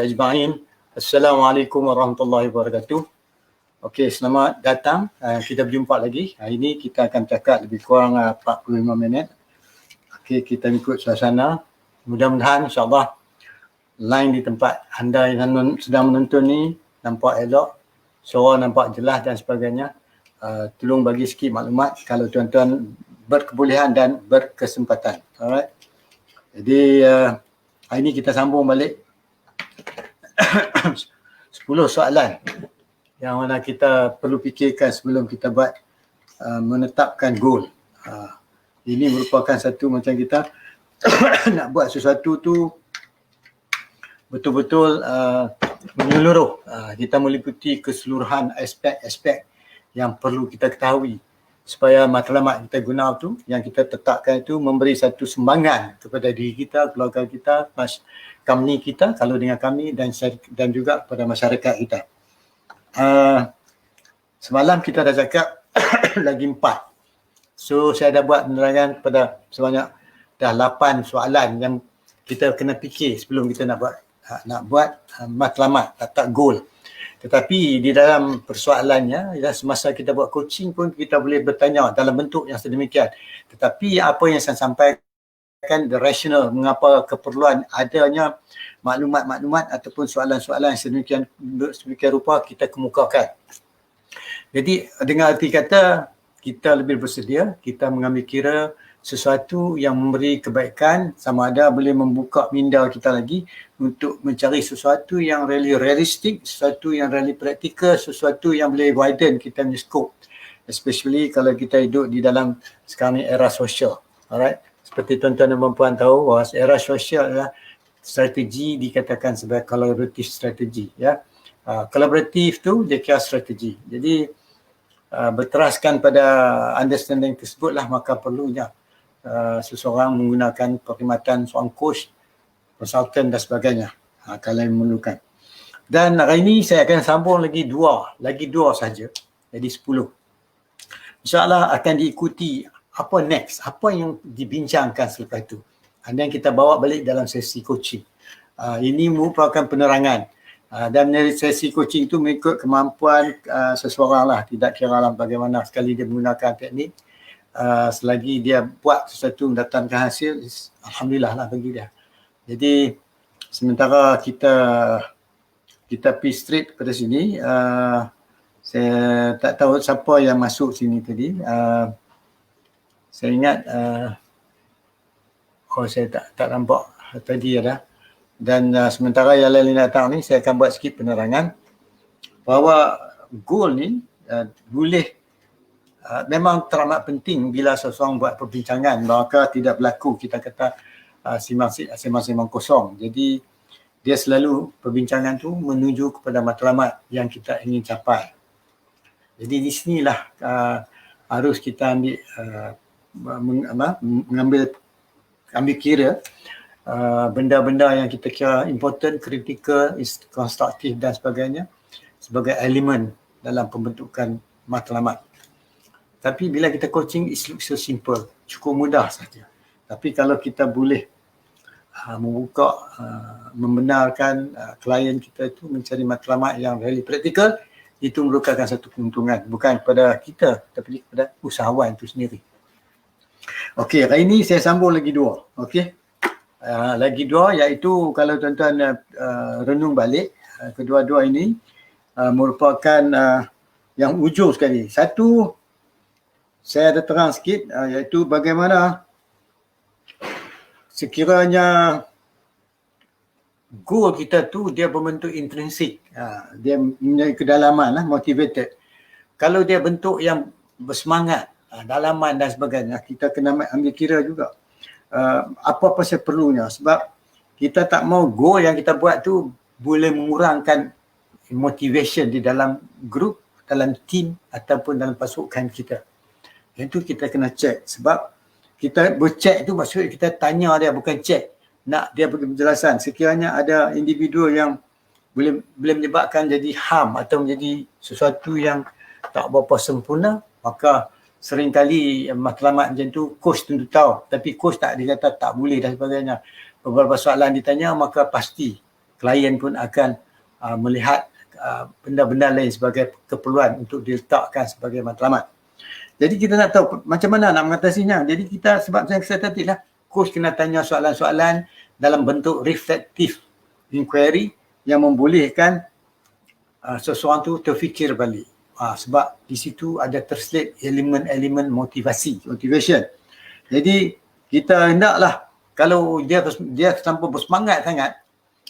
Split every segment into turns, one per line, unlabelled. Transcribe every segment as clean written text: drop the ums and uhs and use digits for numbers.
Ajma'in. Assalamualaikum warahmatullahi wabarakatuh. Okey, selamat datang. Kita berjumpa lagi. Hari ini kita akan cakap lebih kurang 45 minit. Okey, kita ikut suasana. Mudah-mudahan insyaAllah line di tempat anda yang sedang menonton ni nampak elok, suara nampak jelas dan sebagainya. Tolong bagi sikit maklumat kalau tuan-tuan berkebolehan dan berkesempatan. Alright. Jadi hari ini kita sambung balik 10 soalan yang mana kita perlu fikirkan sebelum kita buat menetapkan goal. Ini merupakan satu macam kita nak buat sesuatu tu betul-betul menyeluruh. Kita meliputi keseluruhan aspek-aspek yang perlu kita ketahui supaya matlamat kita guna tu yang kita tetapkan itu memberi satu sumbangan kepada diri kita, keluarga kita, company kita kalau dengan kami dan juga kepada masyarakat kita. Semalam kita dah cakap lagi 4. So saya dah buat penerangan kepada sebanyak dah 8 soalan yang kita kena fikir sebelum kita nak buat matlamat atau goal. Tetapi di dalam persoalannya, semasa kita buat coaching pun kita boleh bertanya dalam bentuk yang sedemikian. Tetapi apa yang saya sampaikan, the rational, mengapa keperluan adanya maklumat-maklumat ataupun soalan-soalan sedemikian rupa kita kemukakan. Jadi dengan arti kata, kita lebih bersedia, kita mengambil kira sesuatu yang memberi kebaikan, sama ada boleh membuka minda kita lagi untuk mencari sesuatu yang really realistik, sesuatu yang really praktikal, sesuatu yang boleh widen kita punya scope. Especially kalau kita hidup di dalam sekarang ni era sosial. Alright. Seperti tuan-tuan dan puan tahu bahawa era sosial adalah strategi dikatakan sebagai collaborative strategy. Ya. Collaborative tu dia kira strategi. Jadi berteraskan pada understanding tersebutlah maka perlunya seseorang menggunakan perkhidmatan seorang coach, konsultan dan sebagainya kalau memerlukan. Dan hari ini saya akan sambung lagi dua saja, jadi 10. InsyaAllah akan diikuti apa next, apa yang dibincangkan selepas itu. Dan kita bawa balik dalam sesi coaching. Ini merupakan penerangan. Dan dari sesi coaching itu mengikut kemampuan seseorang lah, tidak kira lah bagaimana sekali dia menggunakan teknik. Selagi dia buat sesuatu mendatangkan hasil, alhamdulillah lah bagi dia. Jadi sementara kita pergi straight pada sini, saya tak tahu siapa yang masuk sini tadi. Saya ingat saya tak nampak tadi ada. Dan sementara yang lain datang ni, saya akan buat sikit penerangan bahawa goal ni boleh memang teramat penting bila seseorang buat perbincangan, maka tidak berlaku kita kata simang-simang kosong. Jadi dia selalu perbincangan tu menuju kepada matlamat yang kita ingin capai. Jadi di sinilah harus kita ambil kira benda-benda yang kita kira important, critical, konstruktif dan sebagainya sebagai elemen dalam pembentukan matlamat. Tapi bila kita coaching, it looks so simple, cukup mudah saja. Tapi kalau kita boleh membuka, membenarkan klien kita itu mencari matlamat yang really practical, itu merupakan satu keuntungan. Bukan kepada kita, tapi kepada usahawan itu sendiri. Okey, hari ini saya sambung lagi 2. Okey. Lagi 2 iaitu kalau tuan-tuan renung balik, kedua-dua ini merupakan yang ujung sekali. Satu, saya ada terang sikit, iaitu bagaimana sekiranya goal kita tu dia berbentuk intrinsik, dia punya kedalaman lah, motivated. Kalau dia bentuk yang bersemangat, dalaman dan sebagainya, kita kena ambil kira juga apa-apa seperlunya, sebab kita tak mau goal yang kita buat tu boleh mengurangkan motivation di dalam group, dalam team ataupun dalam pasukan kita. Itu kita kena cek, sebab kita bercek tu maksudnya kita tanya dia, bukan cek. Nak dia bagi penjelasan. Sekiranya ada individu yang boleh menyebabkan jadi harm atau menjadi sesuatu yang tak berapa sempurna, maka seringkali matlamat macam tu coach tentu tahu, tapi coach tak, dia kata tak boleh dan sebagainya. Beberapa soalan ditanya maka pasti klien pun akan melihat benda-benda lain sebagai keperluan untuk diletakkan sebagai matlamat. Jadi kita nak tahu macam mana nak mengatasinya. Jadi kita, sebab saya kata tadi lah, coach kena tanya soalan-soalan dalam bentuk reflective inquiry yang membolehkan seseorang tu terfikir balik. Sebab di situ ada terselit elemen-elemen motivation. Jadi kita hendaklah, kalau dia terlampau bersemangat sangat,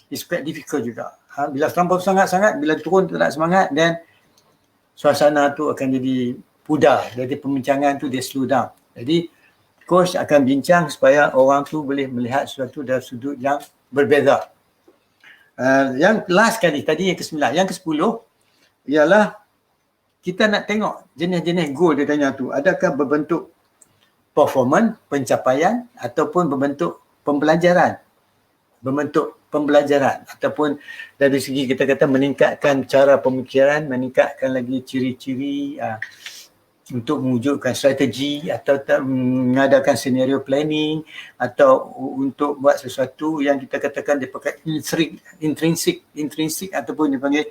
it's quite difficult juga. Bila terlampau sangat-sangat, bila turun tak semangat, dan suasana tu akan jadi pudar. Jadi pembincangan tu dia slow down. Jadi coach akan bincang supaya orang tu boleh melihat sesuatu dari sudut yang berbeza. Yang last kali tadi, yang ke-9. Yang ke-10 ialah kita nak tengok jenis-jenis goal dia tanya tu. Adakah berbentuk performance, pencapaian, ataupun berbentuk pembelajaran. Berbentuk pembelajaran ataupun dari segi kita kata meningkatkan cara pemikiran, meningkatkan lagi ciri-ciri untuk mewujudkan strategi atau mengadakan scenario planning atau untuk buat sesuatu yang kita katakan dia pakai intrinsic ataupun dipanggil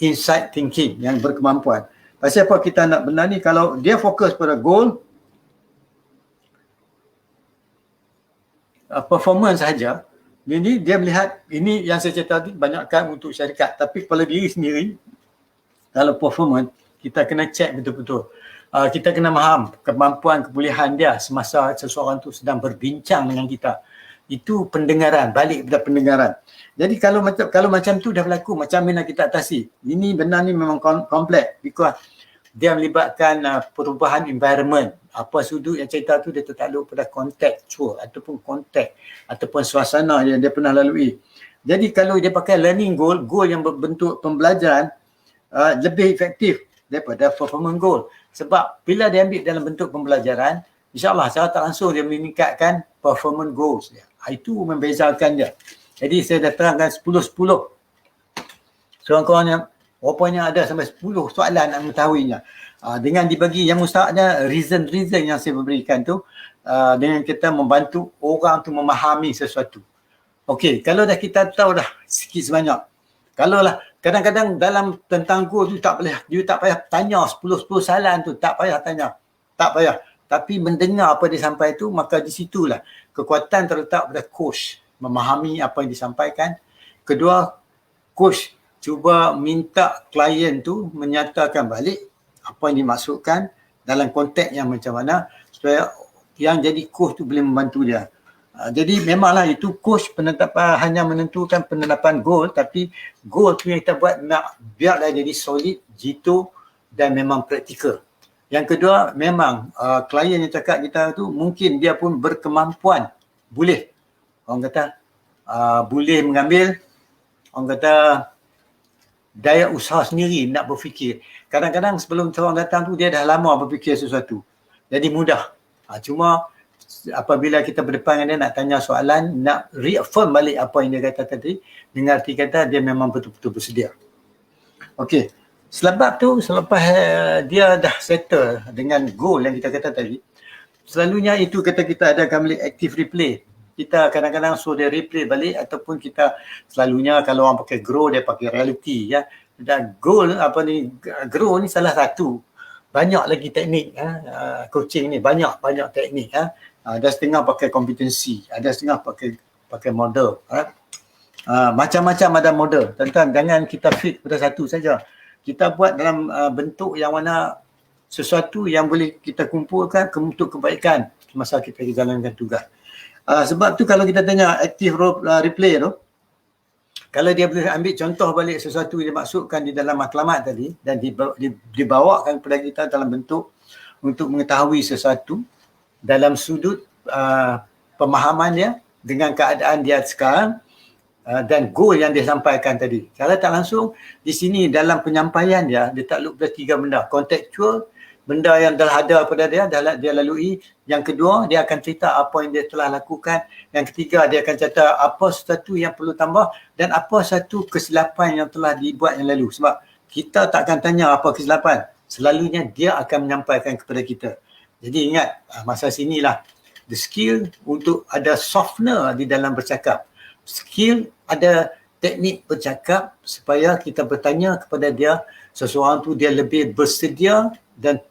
insight thinking yang berkemampuan. Pasal apa kita nak benda ni? Kalau dia fokus pada goal, performance sahaja, jadi dia melihat ini yang saya cerita tadi banyakkan untuk syarikat, tapi kepala diri sendiri, kalau performance kita kena check betul-betul. Kita kena faham kemampuan kebolehan dia semasa seseorang tu sedang berbincang dengan kita. Itu pendengaran, balik pada pendengaran. Jadi kalau macam tu dah berlaku, macam mana kita atasi? Ini benda ni memang kompleks because dia melibatkan perubahan environment. Apa sudut yang cerita tu dia tertakluk pada contextual ataupun konteks ataupun suasana yang dia pernah lalui. Jadi kalau dia pakai learning goal yang berbentuk pembelajaran, lebih efektif daripada performance goal. Sebab bila dia ambil dalam bentuk pembelajaran, insyaAllah secara tak langsung dia meningkatkan performance goals dia. Itu membezakan dia. Jadi saya dah terangkan 10-10. Seorang-seorang yang rupanya ada sampai 10 soalan nak mengetahuinya. Dengan dibagi yang mustahaknya reason yang saya berikan tu, dengan kita membantu orang tu memahami sesuatu. Okey, kalau dah kita tahu dah sikit sebanyak. Kalau lah kadang-kadang dalam tentang goal tu tak payah tanya 10 soalan tu, tak payah tanya. Tak payah. Tapi mendengar apa dia sampai tu, maka di situlah kekuatan terletak pada coach memahami apa yang disampaikan. Kedua, coach cuba minta klien tu menyatakan balik apa yang dimaksudkan dalam konteks yang macam mana supaya yang jadi coach tu boleh membantu dia. Jadi memanglah itu coach penetapan hanya menentukan penetapan goal, tapi goal tu yang kita buat nak biarlah jadi solid, jitu dan memang praktikal. Yang kedua, memang klien yang cakap kita tu mungkin dia pun berkemampuan, boleh orang kata boleh mengambil, orang kata daya usaha sendiri nak berfikir. Kadang-kadang sebelum seorang datang tu dia dah lama berfikir sesuatu. Jadi mudah. Cuma apabila kita berdepan dengan dia nak tanya soalan, nak reaffirm balik apa yang dia kata tadi, dengan arti kata dia memang betul-betul bersedia. Okey. Selepas dia dah settle dengan goal yang kita kata tadi, selalunya itu kata kita ada kami active replay. Kita kadang-kadang suruh dia replay balik ataupun kita selalunya kalau orang pakai grow dia pakai reality ya. Dan goal grow ni salah satu. Banyak lagi teknik coaching ni, banyak teknik ada setengah pakai kompetensi, ada setengah pakai model macam-macam ada model. Tuan-tuan jangan kita fit pada satu saja. Kita buat dalam bentuk yang mana sesuatu yang boleh kita kumpulkan untuk kebaikan masa kita jalankan tugas. Sebab tu kalau kita tanya active replay tu, kalau dia boleh ambil contoh balik sesuatu yang dimaksudkan di dalam matlamat tadi dan dibawakan kepada kita dalam bentuk untuk mengetahui sesuatu dalam sudut pemahaman dia dengan keadaan dia sekarang dan goal yang dia sampaikan tadi. Secara tak langsung di sini dalam penyampaian dia takluk pada 3 benda. Contextual, benda yang dah ada pada dia lalui. Yang kedua, dia akan cerita apa yang dia telah lakukan. Yang ketiga, dia akan cerita apa sesuatu yang perlu tambah dan apa satu kesilapan yang telah dibuat yang lalu. Sebab kita tak akan tanya apa kesilapan. Selalunya dia akan menyampaikan kepada kita. Jadi ingat, masa sinilah the skill untuk ada softener di dalam bercakap. Skill ada teknik bercakap supaya kita bertanya kepada dia, seseorang tu dia lebih bersedia dan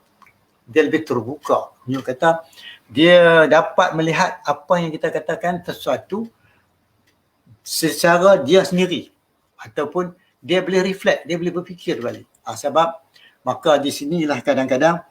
dia lebih terbuka. Dia kata dia dapat melihat apa yang kita katakan sesuatu secara dia sendiri ataupun dia boleh reflect, dia boleh berfikir balik. Sebab maka di sinilah kadang-kadang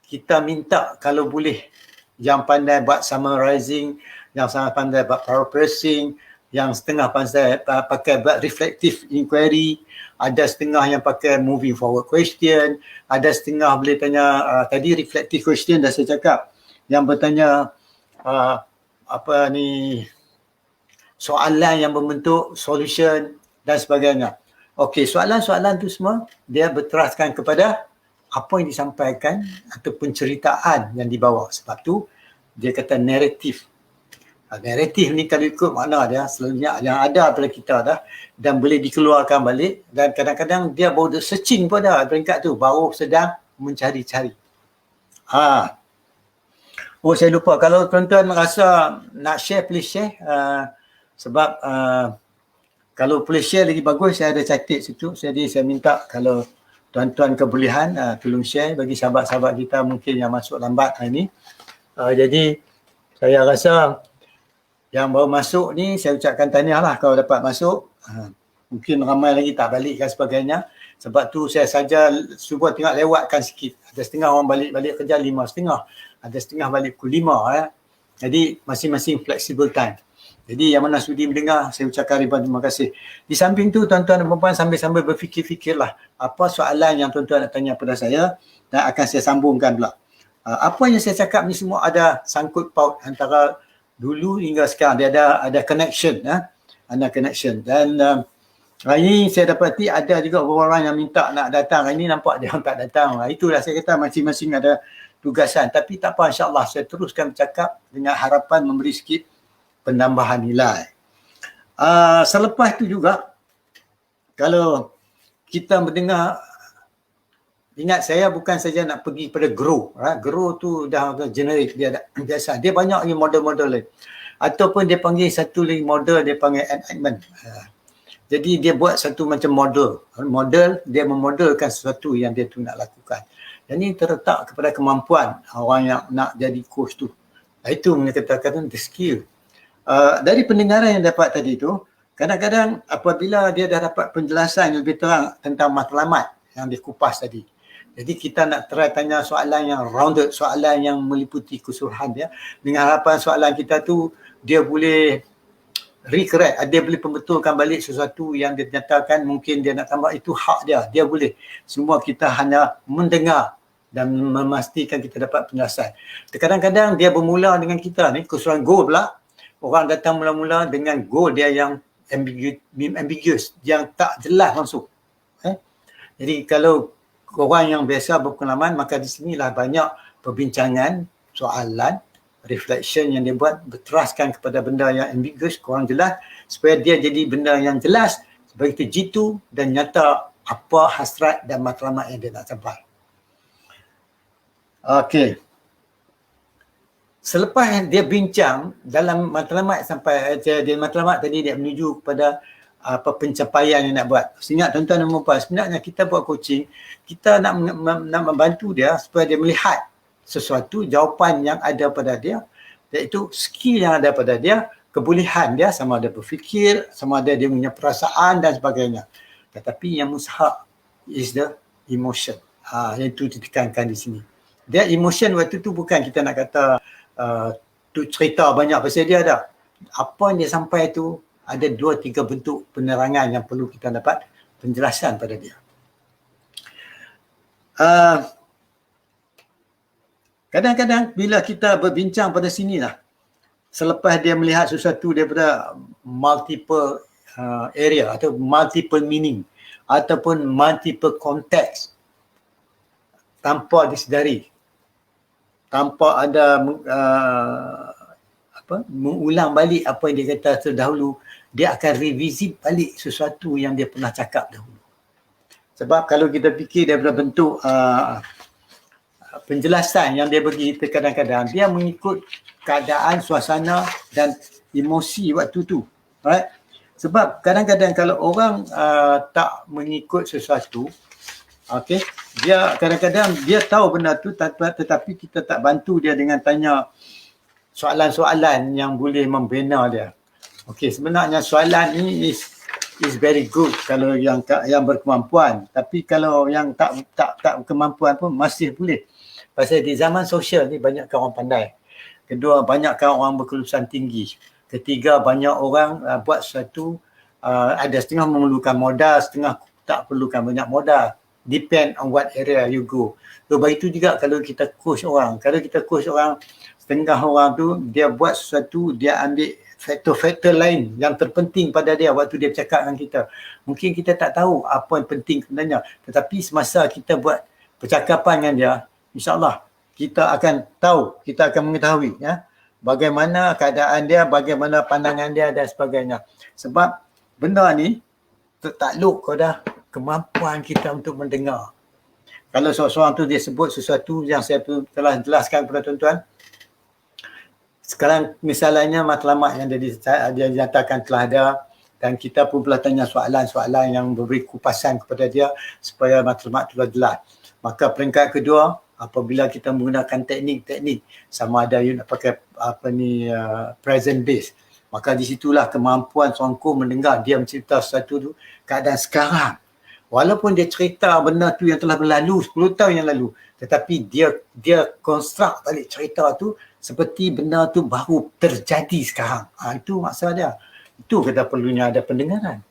kita minta kalau boleh yang pandai buat summarizing, yang sangat pandai buat paraphrasing, yang setengah pandai pakai buat reflective inquiry, ada setengah yang pakai moving forward question, ada setengah boleh tanya tadi reflective question dah saya cakap, yang bertanya soalan yang membentuk solution dan sebagainya. Okey, soalan-soalan tu semua dia berteraskan kepada apa yang disampaikan atau penceritaan yang dibawa. Sebab tu dia kata naratif. Naratif ni kalau ikut makna dia selalunya yang ada pada kita dah dan boleh dikeluarkan balik, dan kadang-kadang dia baru searching pun dah peringkat tu, baru sedang mencari-cari. Oh, saya lupa, kalau tuan-tuan rasa nak share, please share. Sebab kalau boleh share lagi bagus, saya ada catat situ. Jadi saya minta kalau tuan-tuan kebolehan tolong share bagi sahabat-sahabat kita mungkin yang masuk lambat hari ni. Jadi saya rasa yang baru masuk ni saya ucapkan tahniah lah kalau dapat masuk. Mungkin ramai lagi tak balik dan sebagainya. Sebab tu saya saja cuba tengok lewatkan sikit. Ada setengah orang balik kerja 5:30. Ada setengah balik pukul 5. Jadi masing-masing flexible time. Jadi yang mana sudi mendengar, saya ucapkan ribuan terima kasih. Di samping tu tuan-tuan dan puan-puan sambil-sambil berfikir-fikirlah apa soalan yang tuan-tuan nak tanya pada saya dan akan saya sambungkan pula. Apa yang saya cakap ni semua ada sangkut paut antara dulu hingga sekarang. Dia ada connection. Ada connection. Dan hari ini saya dapati ada juga orang yang minta nak datang. Hari ini nampak dia orang tak datang. Itulah saya kata masing-masing ada tugasan. Tapi tak apa, insyaAllah saya teruskan bercakap dengan harapan memberi sikit penambahan nilai. Selepas itu juga, kalau kita mendengar, ingat saya bukan saja nak pergi pada grow. Grow tu dah generik, dia dah biasa. Dia banyak lagi model-model lain. Ataupun dia panggil satu lagi model, dia panggil enactment. Jadi dia buat satu macam model. Model, dia memodelkan sesuatu yang dia tu nak lakukan. Dan ini terletak kepada kemampuan orang yang nak jadi coach tu. Itu mengatakan the skill. Dari pendengaran yang dapat tadi tu, kadang-kadang apabila dia dah dapat penjelasan yang lebih terang tentang matlamat yang dikupas tadi. Jadi kita nak try tanya soalan yang rounded, soalan yang meliputi keseluruhan dia. Dengan harapan soalan kita tu dia boleh recorrect, dia boleh pembetulkan balik sesuatu yang dia nyatakan mungkin dia nak tambah, itu hak dia. Dia boleh. Semua kita hanya mendengar dan memastikan kita dapat penjelasan. Kadang-kadang dia bermula dengan kita ni, keseluruhan goal pula. Orang datang mula-mula dengan goal dia yang ambiguous, yang tak jelas langsung. Jadi kalau orang yang biasa berpengalaman, maka di sinilah banyak perbincangan, soalan, reflection yang dia buat, berteraskan kepada benda yang ambiguous, kurang jelas, supaya dia jadi benda yang jelas, sebagai jitu dan nyata apa hasrat dan matlamat yang dia nak capai. Okey. Selepas dia bincang dalam matlamat sampai dia matlamat tadi, dia menuju kepada apa pencapaian yang nak buat. Ingat tuan-tuan dan puan-puan, sebenarnya kita buat coaching, kita nak membantu dia supaya dia melihat sesuatu, jawapan yang ada pada dia, iaitu skill yang ada pada dia, kebolehan dia, sama ada berfikir, sama ada dia punya perasaan dan sebagainya. Tetapi yang mustahak is the emotion. Yang itu ditekankan di sini. Dia emotion waktu tu bukan kita nak kata tu cerita banyak pasal dia dah. Apa yang dia sampai tu ada 2-3 bentuk penerangan yang perlu kita dapat penjelasan pada dia. Kadang-kadang bila kita berbincang pada sini lah, selepas dia melihat sesuatu daripada multiple area atau multiple meaning ataupun multiple context tanpa disedari, tanpa ada mengulang balik apa yang dia kata terdahulu, dia akan revisit balik sesuatu yang dia pernah cakap dahulu. Sebab kalau kita fikir daripada bentuk penjelasan yang dia bagi kita, kadang-kadang dia mengikut keadaan, suasana dan emosi waktu tu. Right? Sebab kadang-kadang kalau orang tak mengikut sesuatu, okey, dia kadang-kadang dia tahu benda tu tetapi kita tak bantu dia dengan tanya soalan-soalan yang boleh membina dia. Okey, sebenarnya soalan ni is very good kalau yang berkemampuan, tapi kalau yang tak kemampuan pun masih boleh. Pasal di zaman sosial ni banyakkan orang pandai. Kedua, banyakkan orang berkelulusan tinggi. Ketiga, banyak orang buat sesuatu, ada setengah memerlukan modal, setengah tak perlukan banyak modal. Depend on what area you go. So, begitu juga kalau kita coach orang. Kalau kita coach orang, setengah orang tu dia buat sesuatu, dia ambil faktor-faktor lain yang terpenting pada dia waktu dia bercakap dengan kita. Mungkin kita tak tahu apa yang penting sebenarnya. Tetapi semasa kita buat percakapan dengan dia, insyaAllah kita akan tahu, kita akan mengetahui bagaimana keadaan dia, bagaimana pandangan dia dan sebagainya. Sebab benda ni tertakluk kepada kemampuan kita untuk mendengar. Kalau seorang tu dia sebut sesuatu yang saya telah jelaskan kepada tuan-tuan, sekarang misalnya matlamat yang dia dinyatakan telah ada dan kita pun telah tanya soalan-soalan yang memberi kupasan kepada dia supaya matlamat itu jelas. Maka peringkat kedua, apabila kita menggunakan teknik-teknik sama ada you nak pakai present base, maka di situlah kemampuan seorang guru mendengar dia mencerita sesuatu tu keadaan sekarang. Walaupun dia cerita benda tu yang telah berlalu 10 tahun yang lalu, tetapi dia construct balik cerita tu seperti benda tu baru terjadi sekarang. Itu maksud dia. Itu kata perlunya ada pendengaran.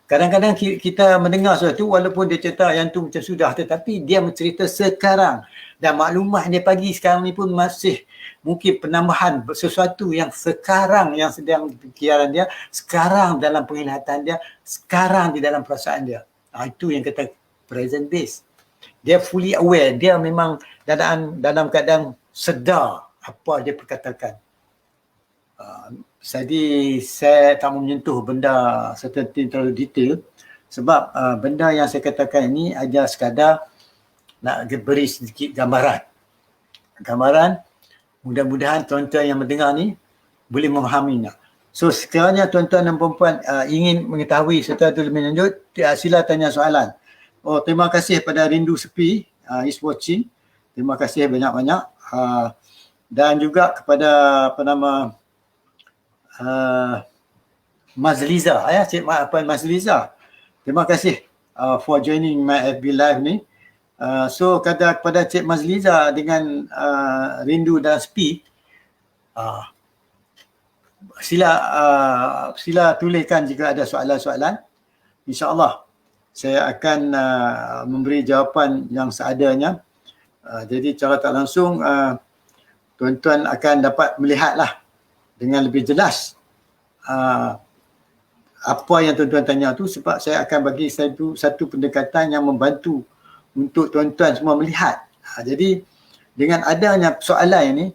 Kadang-kadang kita mendengar sesuatu walaupun dia cerita yang tu macam sudah, tetapi dia mencerita sekarang. Dan maklumat dia pagi sekarang ni pun masih mungkin penambahan sesuatu yang sekarang yang sedang di fikiran dia, sekarang dalam penglihatan dia, sekarang di dalam perasaan dia. Itu yang kata present base. Dia fully aware, dia memang dalam keadaan sedar apa dia perkatakan. Jadi saya tak mau menyentuh benda seperti terlalu detail sebab benda yang saya katakan ini aja sekadar nak beri sedikit gambaran. Mudah-mudahan tuan-tuan yang mendengar ni boleh memahaminya. So sekiranya tuan-tuan dan puan-puan ingin mengetahui sesuatu lebih lanjut, sila tanya soalan. Terima kasih pada Rindu Sepi is watching. Terima kasih banyak-banyak. Dan juga kepada Mazliza, Cik Mazliza. Terima kasih for joining my FB live ni. So kata kepada Cik Mazliza dengan Rindu dan Sepi, sila tuliskan jika ada soalan-soalan. InsyaAllah saya akan memberi jawapan yang seadanya. Jadi cara tak langsung tuan-tuan akan dapat melihatlah dengan lebih jelas apa yang tuan-tuan tanya tu, sebab saya akan bagi satu pendekatan yang membantu untuk tuan-tuan semua melihat. Jadi dengan adanya soalan ini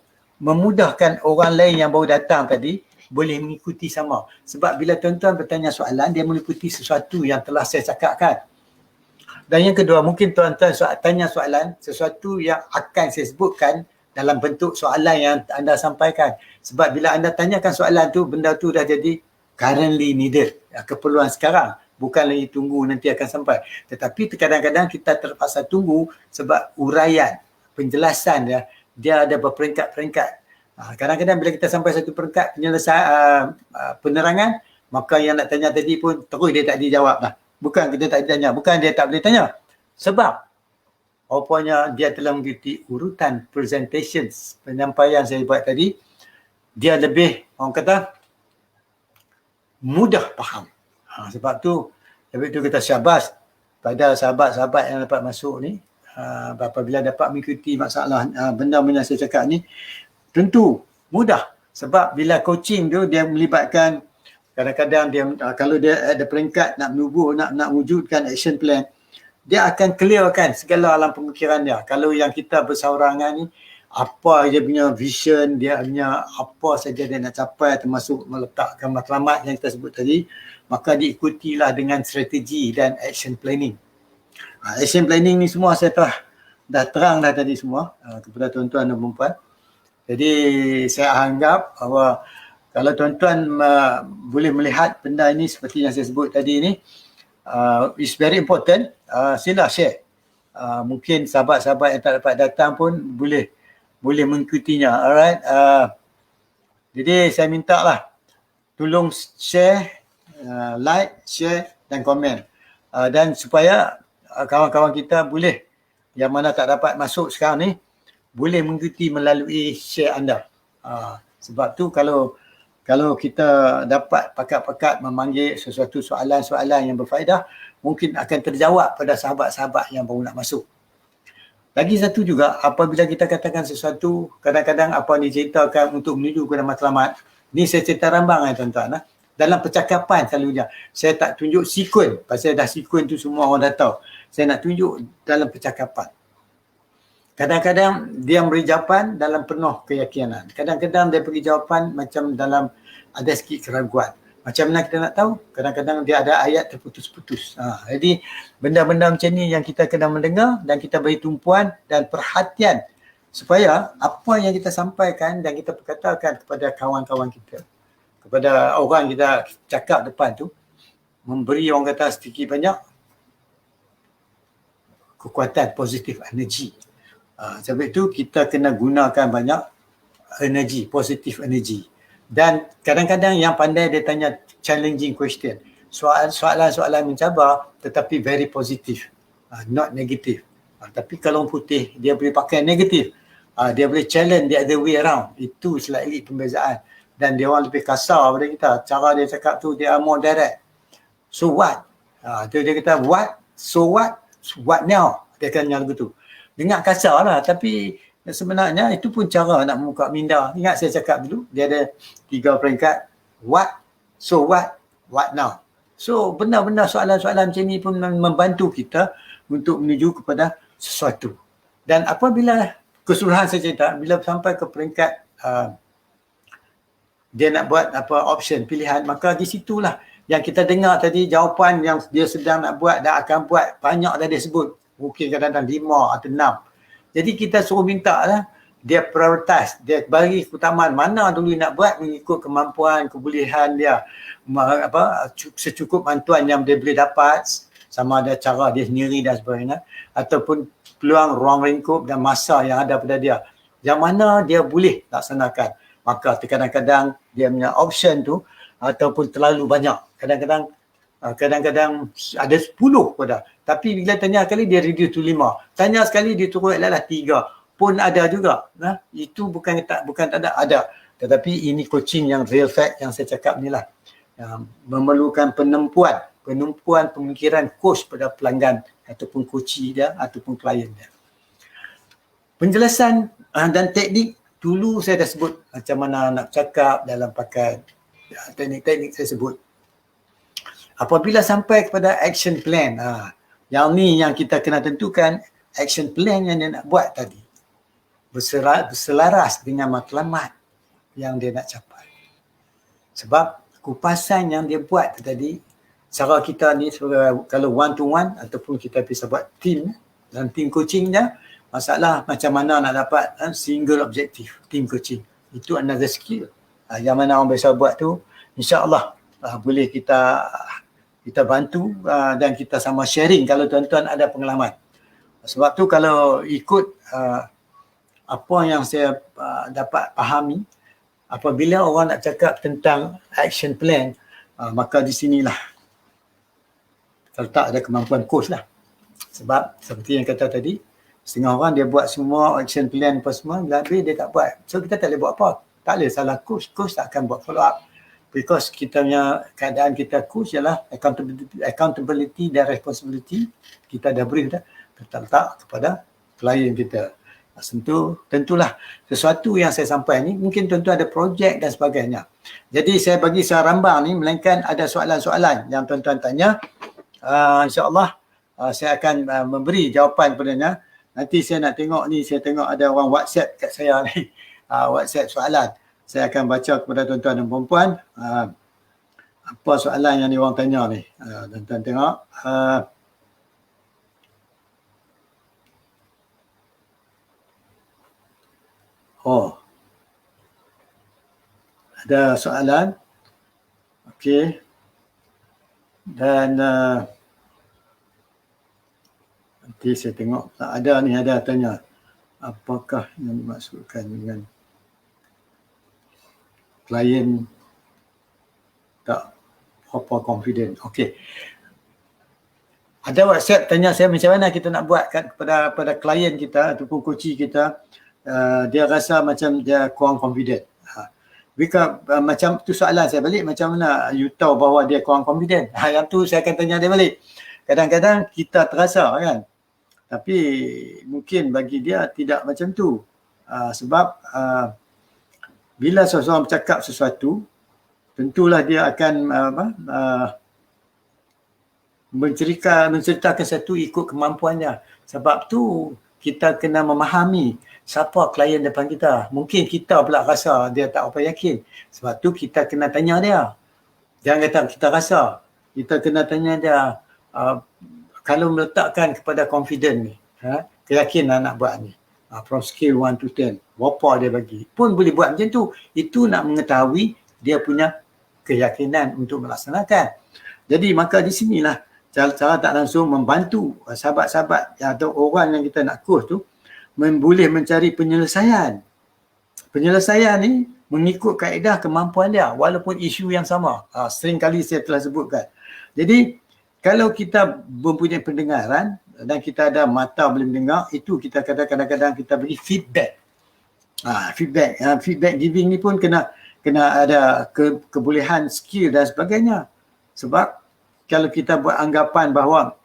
memudahkan orang lain yang baru datang tadi boleh mengikuti sama. Sebab bila tuan-tuan bertanya soalan, dia mengikuti sesuatu yang telah saya cakapkan. Dan yang kedua, mungkin tuan-tuan tanya soalan sesuatu yang akan saya sebutkan dalam bentuk soalan yang anda sampaikan. Sebab bila anda tanyakan soalan tu, benda tu dah jadi currently needed, keperluan sekarang. Bukan lagi tunggu nanti akan sampai. Tetapi kadang-kadang kita terpaksa tunggu sebab uraian, penjelasan dia ada berperingkat-peringkat. Kadang-kadang bila kita sampai satu peringkat penyelesaian penerangan, maka yang nak tanya tadi pun terus dia tak dijawab dah. Bukan kita tak ditanya, bukan dia tak boleh tanya. Sebab rupanya dia telah mengikuti urutan presentations, penyampaian saya buat tadi, dia lebih, orang kata, mudah faham. Sebab tu kita syabas pada sahabat-sahabat yang dapat masuk ni, apabila dapat mengikuti masalah benda-benda saya cakap ni, tentu mudah. Sebab bila coaching tu dia melibatkan, kadang-kadang dia kalau dia ada peringkat nak menubuh, nak wujudkan action plan, dia akan clearkan segala alam pemikiran dia. Kalau yang kita berseorangan ni, apa dia punya vision, dia punya apa saja dia nak capai, termasuk meletakkan matlamat yang kita sebut tadi, maka diikutilah dengan strategi dan action planning. Action planning ni semua saya dah terang dah tadi semua kepada tuan-tuan dan puan-puan. Jadi saya anggap bahawa kalau tuan-tuan boleh melihat benda ini seperti yang saya sebut tadi ni, it's very important. Sila share. Mungkin sahabat-sahabat yang tak dapat datang pun boleh mengikutinya. Alright. Jadi saya minta lah, tolong share, like, share dan komen. Dan supaya kawan-kawan kita boleh, yang mana tak dapat masuk sekarang ni, boleh mengikuti melalui share anda. Sebab tu kalau kita dapat pakat-pakat memanggil sesuatu soalan-soalan yang berfaedah, mungkin akan terjawab pada sahabat-sahabat yang baru nak masuk. Lagi satu juga, apabila kita katakan sesuatu, kadang-kadang apa diceritakan untuk menuju kepada matlamat, ni saya cerita rambang tuan-tuan. Dalam percakapan selalunya, saya tak tunjuk sekuen, pasal dah sekuen tu semua orang dah tahu. Saya nak tunjuk dalam percakapan. Kadang-kadang dia beri jawapan dalam penuh keyakinan. Kadang-kadang dia beri jawapan macam dalam ada sikit keraguan. Macam mana kita nak tahu? Kadang-kadang dia ada ayat terputus-putus. Jadi benda-benda macam ni yang kita kena mendengar dan kita beri tumpuan dan perhatian supaya apa yang kita sampaikan dan kita perkatakan kepada kawan-kawan kita, kepada orang kita cakap depan tu, memberi orang kata sedikit banyak kekuatan positif energi. Sebab itu kita kena gunakan banyak energi, positif energi. Dan kadang-kadang yang pandai dia tanya challenging question. Soalan-soalan mencabar tetapi very positif, not negatif. Tapi kalau orang putih dia boleh pakai negatif. Dia boleh challenge the other way around. Itu slightly pembezaan. Dan dia orang lebih kasar pada kita. Cara dia cakap tu dia more direct. So what? Tu dia kata what? So what? What now? Dia akan yang begitu. Dengar kasar lah, tapi sebenarnya itu pun cara nak membuka minda. Ingat saya cakap dulu, dia ada 3 peringkat. What, so what now. So benda-benda soalan-soalan macam ni pun membantu kita untuk menuju kepada sesuatu. Dan apabila keseluruhan saya cerita, bila sampai ke peringkat dia nak buat option, pilihan, maka di situlah yang kita dengar tadi jawapan yang dia sedang nak buat dan akan buat, banyak dah dia sebut. Mungkin kadang-kadang 5 atau 6. Jadi kita suruh minta lah, dia prioritas, dia bagi keutamaan mana dulu nak buat mengikut kemampuan, kebolehan dia, secukup bantuan yang dia boleh dapat, sama ada cara dia sendiri dan sebagainya, ataupun peluang ruang lingkup dan masa yang ada pada dia. Yang mana dia boleh laksanakan. Maka kadang-kadang dia punya option tu ataupun terlalu banyak. Kadang-kadang ada 10 pada. Tapi bila tanya sekali dia reduce to 5. Tanya sekali dia turun adalah 3. Pun ada juga. Itu bukan tak ada. Tetapi ini coaching yang real fact yang saya cakap ni lah. Memerlukan penumpuan pemikiran coach pada pelanggan ataupun coachee dia ataupun klien dia. Penjelasan dan teknik dulu saya dah sebut macam mana nak cakap dalam pakai teknik-teknik saya sebut. Apabila sampai kepada action plan, yang ni yang kita kena tentukan action plan yang dia nak buat tadi. Berselaras dengan matlamat yang dia nak capai. Sebab kupasan yang dia buat tadi, cara kita ni kalau one to one ataupun kita bisa buat team, dalam team coachingnya, masalah macam mana nak dapat single objective, team coaching. Itu another skill. Yang mana orang biasa buat tu, insya-Allah boleh kita bantu dan kita sama sharing kalau tuan-tuan ada pengalaman. Sebab tu kalau ikut apa yang saya dapat fahami, apabila orang nak cakap tentang action plan, maka di sinilah terletak ada kemampuan coach lah. Sebab seperti yang kata tadi, setengah orang dia buat semua action plan apa semua, bila habis dia tak buat. So kita tak boleh buat apa. Tak boleh salah coach. Coach tak akan buat follow up. Because kita punya keadaan kita coach ialah accountability dan responsibility kita dah beri dah terletak kepada klien kita. Tentulah sesuatu yang saya sampai ni mungkin tuan-tuan ada projek dan sebagainya. Jadi saya bagi secara rambang ni, melainkan ada soalan-soalan yang tuan-tuan tanya, insya-Allah saya akan memberi jawapan kepadanya. Nanti saya nak tengok ni, saya tengok ada orang WhatsApp kat saya ni, WhatsApp soalan. Saya akan baca kepada tuan-tuan dan puan-puan apa soalan yang diorang tanya ni. Tuan-tuan tengok. Ada soalan? Okey. Dan nanti saya tengok ada tanya apakah yang dimaksudkan dengan klien tak apa confident. Okey. Ada WhatsApp tanya saya macam mana kita nak buat kepada klien kita ataupun coach kita, dia rasa macam dia kurang confident. Macam tu soalan saya balik, macam mana you tahu bahawa dia kurang confident? Yang tu saya akan tanya dia balik. Kadang-kadang kita terasa kan, tapi mungkin bagi dia tidak macam tu. Sebab bila seseorang bercakap sesuatu, tentulah dia akan menceritakan sesuatu ikut kemampuannya. Sebab tu kita kena memahami siapa klien depan kita. Mungkin kita pula rasa dia tak apa yakin. Sebab tu kita kena tanya dia. Jangan kata kita rasa. Kita kena tanya dia, kalau meletakkan kepada confident ni, keyakinan nak buat ni, from scale 1 to 10, berapa dia bagi. Pun boleh buat macam tu. Itu nak mengetahui dia punya keyakinan untuk melaksanakan. Jadi maka di sinilah cara tak langsung membantu sahabat-sahabat atau orang yang kita nak coach tu boleh mencari penyelesaian. Penyelesaian ni mengikut kaedah kemampuan dia walaupun isu yang sama. Sering kali saya telah sebutkan. Jadi kalau kita mempunyai pendengaran dan kita ada mata boleh mendengar, itu kita kadang-kadang kita beri feedback. Feedback giving ni pun kena ada kebolehan skill dan sebagainya. Sebab kalau kita buat anggapan bahawa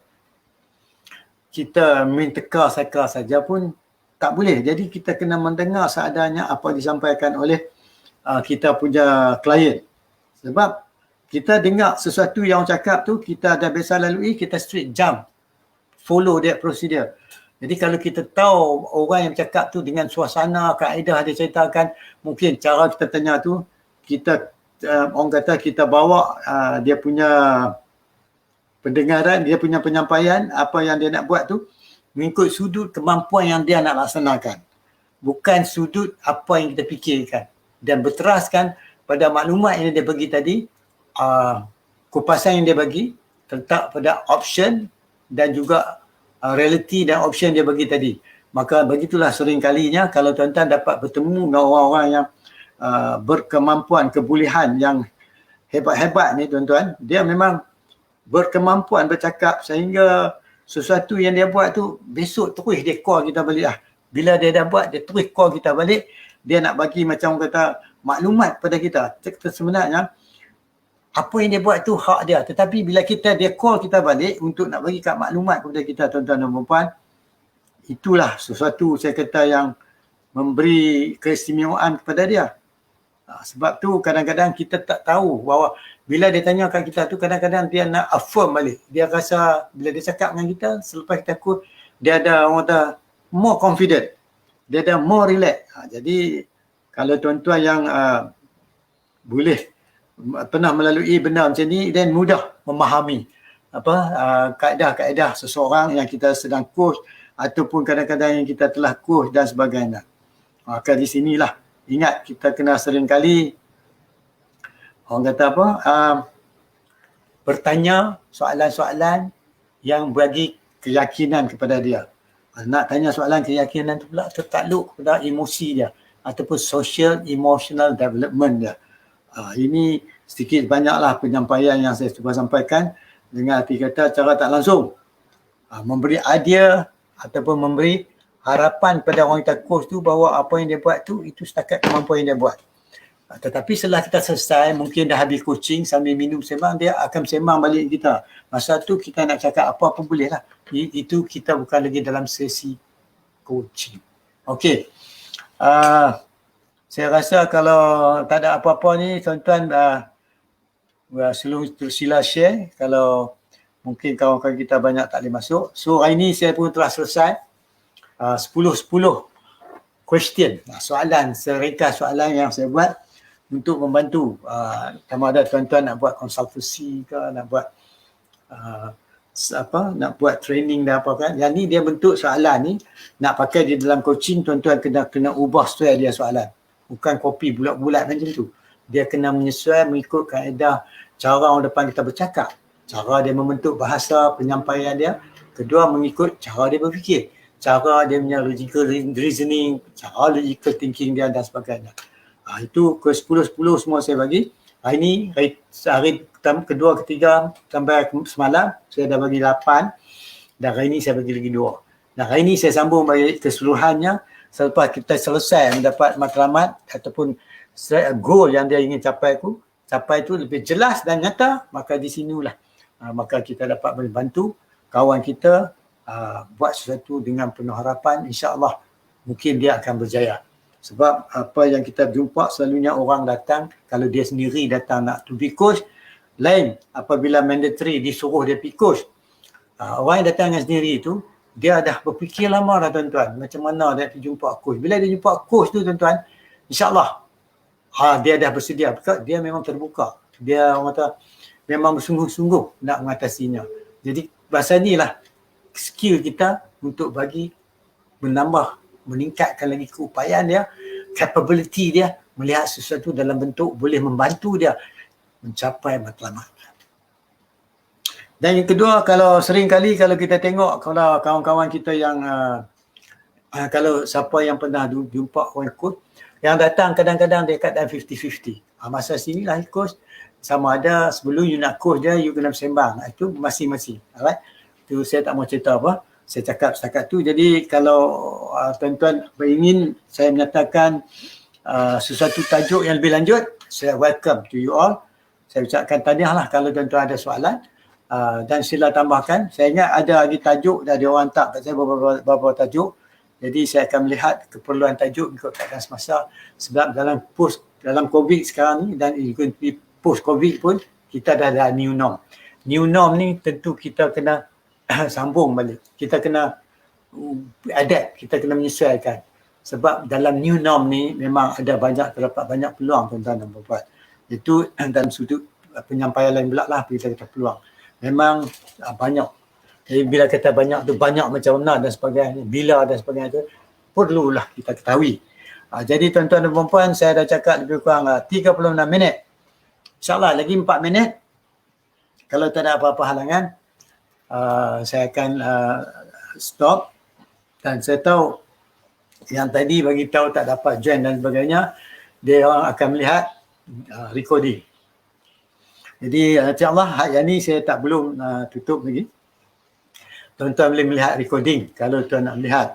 kita main teka-seka saja pun tak boleh. Jadi kita kena mendengar seadanya apa disampaikan oleh kita punya klien. Sebab kita dengar sesuatu yang orang cakap tu, kita dah biasa lalui, kita straight jump. Follow that procedure. Jadi kalau kita tahu orang yang cakap tu dengan suasana, kaedah dia ceritakan, mungkin cara kita tanya tu, kita orang kata kita bawa dia punya pendengaran, dia punya penyampaian, apa yang dia nak buat tu mengikut sudut kemampuan yang dia nak laksanakan. Bukan sudut apa yang kita fikirkan. Dan berteraskan pada maklumat yang dia bagi tadi, kupasan yang dia bagi, terletak pada option dan juga reality dan option dia bagi tadi. Maka begitulah sering kalinya kalau tuan-tuan dapat bertemu dengan orang-orang yang berkemampuan, kebolehan yang hebat-hebat ni tuan-tuan, dia memang berkemampuan bercakap sehingga sesuatu yang dia buat tu besok terus dia call kita balik lah. Bila dia dah buat, dia terus call kita balik, dia nak bagi macam kata maklumat pada kita. Sebenarnya apa yang dia buat tu hak dia, tetapi bila dia call kita balik untuk nak bagi kat maklumat kepada kita tuan-tuan dan puan-puan, itulah sesuatu saya kata yang memberi keistimewaan kepada dia. Sebab tu kadang-kadang kita tak tahu bahawa bila dia tanyakan kita tu, kadang-kadang dia nak affirm balik. Dia rasa bila dia cakap dengan kita, selepas kita coach, dia ada orang kata more confident. Dia ada more relax. Jadi kalau tuan-tuan yang boleh pernah melalui benda macam ni, dan mudah memahami kaedah-kaedah seseorang yang kita sedang coach ataupun kadang-kadang yang kita telah coach dan sebagainya. Maka di sinilah ingat kita kena sering kali orang kata bertanya soalan-soalan yang bagi keyakinan kepada dia. Nak tanya soalan keyakinan tu pula tertakluk kepada emosi dia ataupun social emotional development dia. Ini sedikit banyaklah penyampaian yang saya cuba sampaikan dengan arti kata cara tak langsung. Memberi idea ataupun memberi harapan pada orang kita coach tu bahawa apa yang dia buat tu itu setakat kemampuan yang dia buat. Tetapi setelah kita selesai, mungkin dah habis coaching, sambil minum sembang, dia akan sembang balik kita. Masa tu kita nak cakap apa-apa boleh lah. Itu kita bukan lagi dalam sesi coaching. Okey. Saya rasa kalau tak ada apa-apa ni, tuan-tuan sila share. Kalau mungkin kawan-kawan kita banyak tak boleh masuk. So hari ni saya pun telah selesai 10 question. Soalan, seringkas soalan yang saya buat untuk membantu sama ada tuan-tuan nak buat konsultasi ke, nak buat nak buat training dan apa kan. Yang ni dia bentuk soalan ni nak pakai di dalam coaching, tuan-tuan kena ubah style dia soalan. Bukan copy bulat-bulat macam tu. dia kena menyesuaikan mengikut kaedah cara orang depan kita bercakap, cara dia membentuk bahasa penyampaian dia. Kedua, mengikut cara dia berfikir, cara dia punya logical reasoning, cara logical thinking dia dan sebagainya. Itu ke 10-10 semua saya bagi. Hari ni, hari kedua, ketiga sampai semalam saya dah bagi 8 dan hari ni saya bagi lagi 2. Dan hari ni saya sambung bagi keseluruhannya selepas kita selesai mendapat matlamat ataupun goal yang dia ingin capai tu lebih jelas dan nyata, maka di sinilah maka kita dapat membantu kawan kita buat sesuatu dengan penuh harapan. InsyaAllah mungkin dia akan berjaya. Sebab apa yang kita jumpa selalunya orang datang, kalau dia sendiri datang nak to be coach, lain apabila mandatory disuruh dia pergi coach. Orang yang datang dengan sendiri tu, dia dah berfikir lama dah tuan-tuan, macam mana dia pergi jumpa coach. Bila dia jumpa coach tu tuan-tuan, insyaAllah dia dah bersedia, dia memang terbuka. Dia orang kata memang bersungguh-sungguh nak mengatasinya. Jadi bahasa inilah skill kita untuk bagi menambah, meningkatkan lagi keupayaan dia, capability dia melihat sesuatu dalam bentuk boleh membantu dia mencapai matlamat. Dan yang kedua, kalau sering kali kalau kita tengok kalau kawan-kawan kita yang kalau siapa yang pernah jumpa orang coach yang datang kadang-kadang dia keadaan 50-50. Masa sinilah coach sama ada sebelum you nak coach dia, you kena bersembang. Itu masing-masing. Alright? Itu saya tak mau cerita apa. Saya cakap setakat tu. Jadi kalau tuan-tuan ingin saya menyatakan sesuatu tajuk yang lebih lanjut, saya welcome to you all. Saya ucapkan tahniah lah kalau tuan-tuan ada soalan. Dan sila tambahkan. Saya ingat ada lagi tajuk dari orang tak kat saya beberapa tajuk. Jadi saya akan melihat keperluan tajuk ikut keadaan semasa. Sebab dalam COVID sekarang ni dan post COVID pun kita dah ada new norm. New norm ni tentu kita kena sambung balik. Kita kena adapt, kita kena menyesuaikan. Sebab dalam new norm ni memang terdapat banyak peluang tuan-tuan dan puan-puan. Itu dalam sudut penyampaian lain pula lah bila kita peluang. Memang banyak. Jadi bila kata banyak tu banyak macam mana dan sebagainya, bila dan sebagainya tu perlulah kita ketahui. Jadi tuan-tuan dan puan-puan, saya dah cakap lebih kurang 36 minit. InsyaAllah lagi 4 minit. Kalau tak ada apa-apa halangan, saya akan stop. Dan saya tahu yang tadi bagi tahu tak dapat join dan sebagainya, dia orang akan melihat recording. Jadi insyaAllah yang ni saya tak belum tutup lagi. Tuan-tuan boleh melihat recording kalau tuan nak melihat.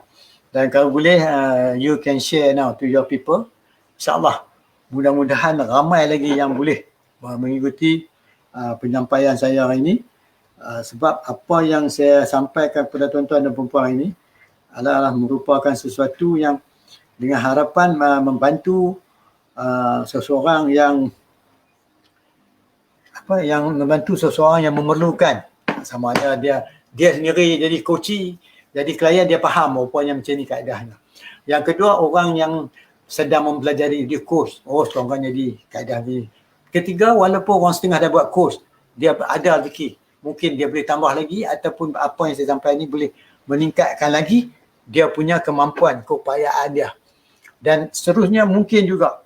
Dan kalau boleh you can share now to your people. InsyaAllah mudah-mudahan ramai lagi yang boleh mengikuti penyampaian saya hari ini. Sebab apa yang saya sampaikan kepada tuan-tuan dan perempuan ini adalah merupakan sesuatu yang dengan harapan membantu seseorang yang membantu seseorang yang memerlukan, sama ada dia sendiri jadi coachee, jadi klien dia faham rupanya macam ni kaedahnya. Yang kedua, orang yang sedang mempelajari dia coach, seorang jadi kaedah ni. Ketiga, walaupun orang setengah dah buat coach, dia ada rezeki, mungkin dia boleh tambah lagi ataupun apa yang saya sampaikan ni boleh meningkatkan lagi dia punya kemampuan, keupayaan dia. Dan seterusnya mungkin juga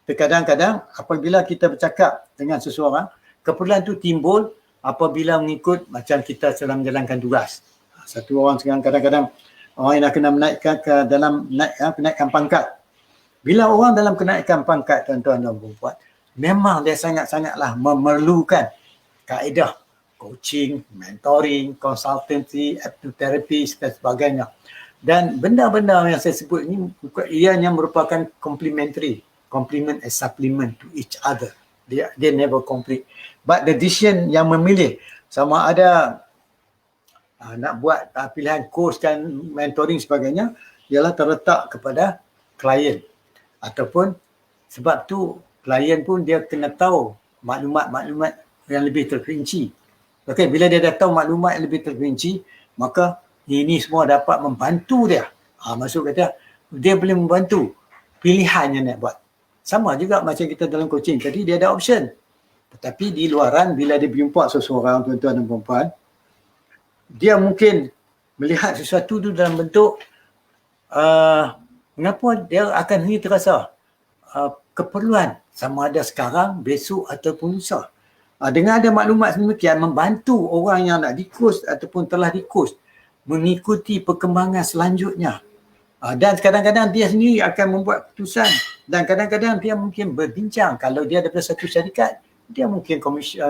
terkadang-kadang apabila kita bercakap dengan seseorang, keperluan tu timbul apabila mengikut macam kita sedang menjalankan tugas. Satu orang sekarang kadang-kadang orang yang nak kena menaikkan ke dalam kenaikan pangkat. Bila orang dalam kenaikan pangkat tuan-tuan dan puan-puan, memang dia sangat-sangatlah memerlukan kaedah coaching, mentoring, consultancy, therapy dan sebagainya. Dan benda-benda yang saya sebut ini ianya merupakan complementary, complement and supplement to each other. Dia never complete. But the decision yang memilih sama ada nak buat pilihan course dan mentoring sebagainya ialah terletak kepada klien. Ataupun sebab tu klien pun dia kena tahu maklumat-maklumat yang lebih terperinci. Okey, bila dia dah tahu maklumat yang lebih terperinci, maka ini semua dapat membantu dia. Maksud kata dia boleh membantu pilihan yang nak buat. Sama juga macam kita dalam coaching. Tadi dia ada option. Tetapi di luaran bila dia berjumpa seseorang tuan-tuan dan puan-puan, dia mungkin melihat sesuatu tu dalam bentuk mengapa dia akan terasa keperluan sama ada sekarang, besok ataupun lusa. Dengan ada maklumat sedemikian, membantu orang yang nak di-course ataupun telah di-course mengikuti perkembangan selanjutnya. Dan kadang-kadang dia sendiri akan membuat keputusan dan kadang-kadang dia mungkin berbincang. Kalau dia daripada satu syarikat, dia mungkin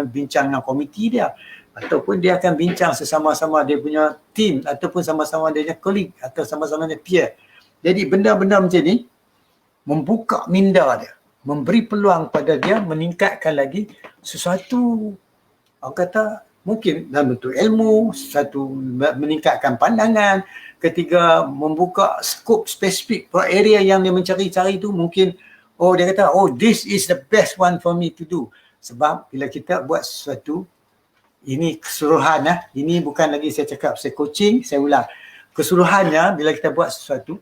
bincang dengan komiti dia ataupun dia akan bincang sesama-sama dia punya team ataupun sama-sama dia punya colleague atau sama-sama dia peer. Jadi benda-benda macam ni membuka minda dia, memberi peluang pada dia meningkatkan lagi sesuatu, orang kata mungkin dalam bentuk ilmu, satu meningkatkan pandangan, ketiga membuka skop spesifik per area yang dia mencari-cari tu. Mungkin dia kata this is the best one for me to do. Sebab bila kita buat sesuatu, ini keseluruhan ini bukan lagi saya cakap saya coaching, saya ulang. Keseluruhannya bila kita buat sesuatu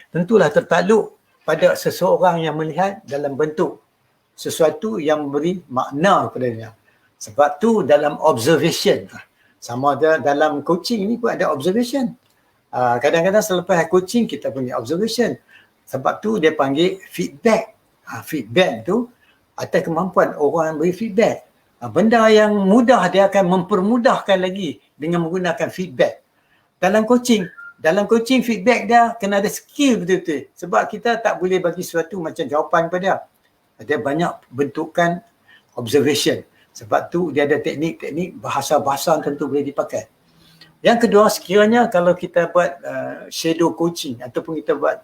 tentulah tertakluk pada seseorang yang melihat dalam bentuk sesuatu yang memberi makna kepadanya. Sebab tu dalam observation, sama ada dalam coaching ni pun ada observation. Kadang-kadang selepas coaching kita punya observation. Sebab tu dia panggil feedback. Feedback tu atas kemampuan orang yang beri feedback. Benda yang mudah dia akan mempermudahkan lagi dengan menggunakan feedback. Dalam coaching feedback dia kena ada skill betul-betul. Sebab kita tak boleh bagi sesuatu macam jawapan pada dia. Ada banyak bentukan observation. Sebab tu dia ada teknik-teknik, bahasa-bahasa tentu boleh dipakai. Yang kedua, sekiranya kalau kita buat shadow coaching ataupun kita buat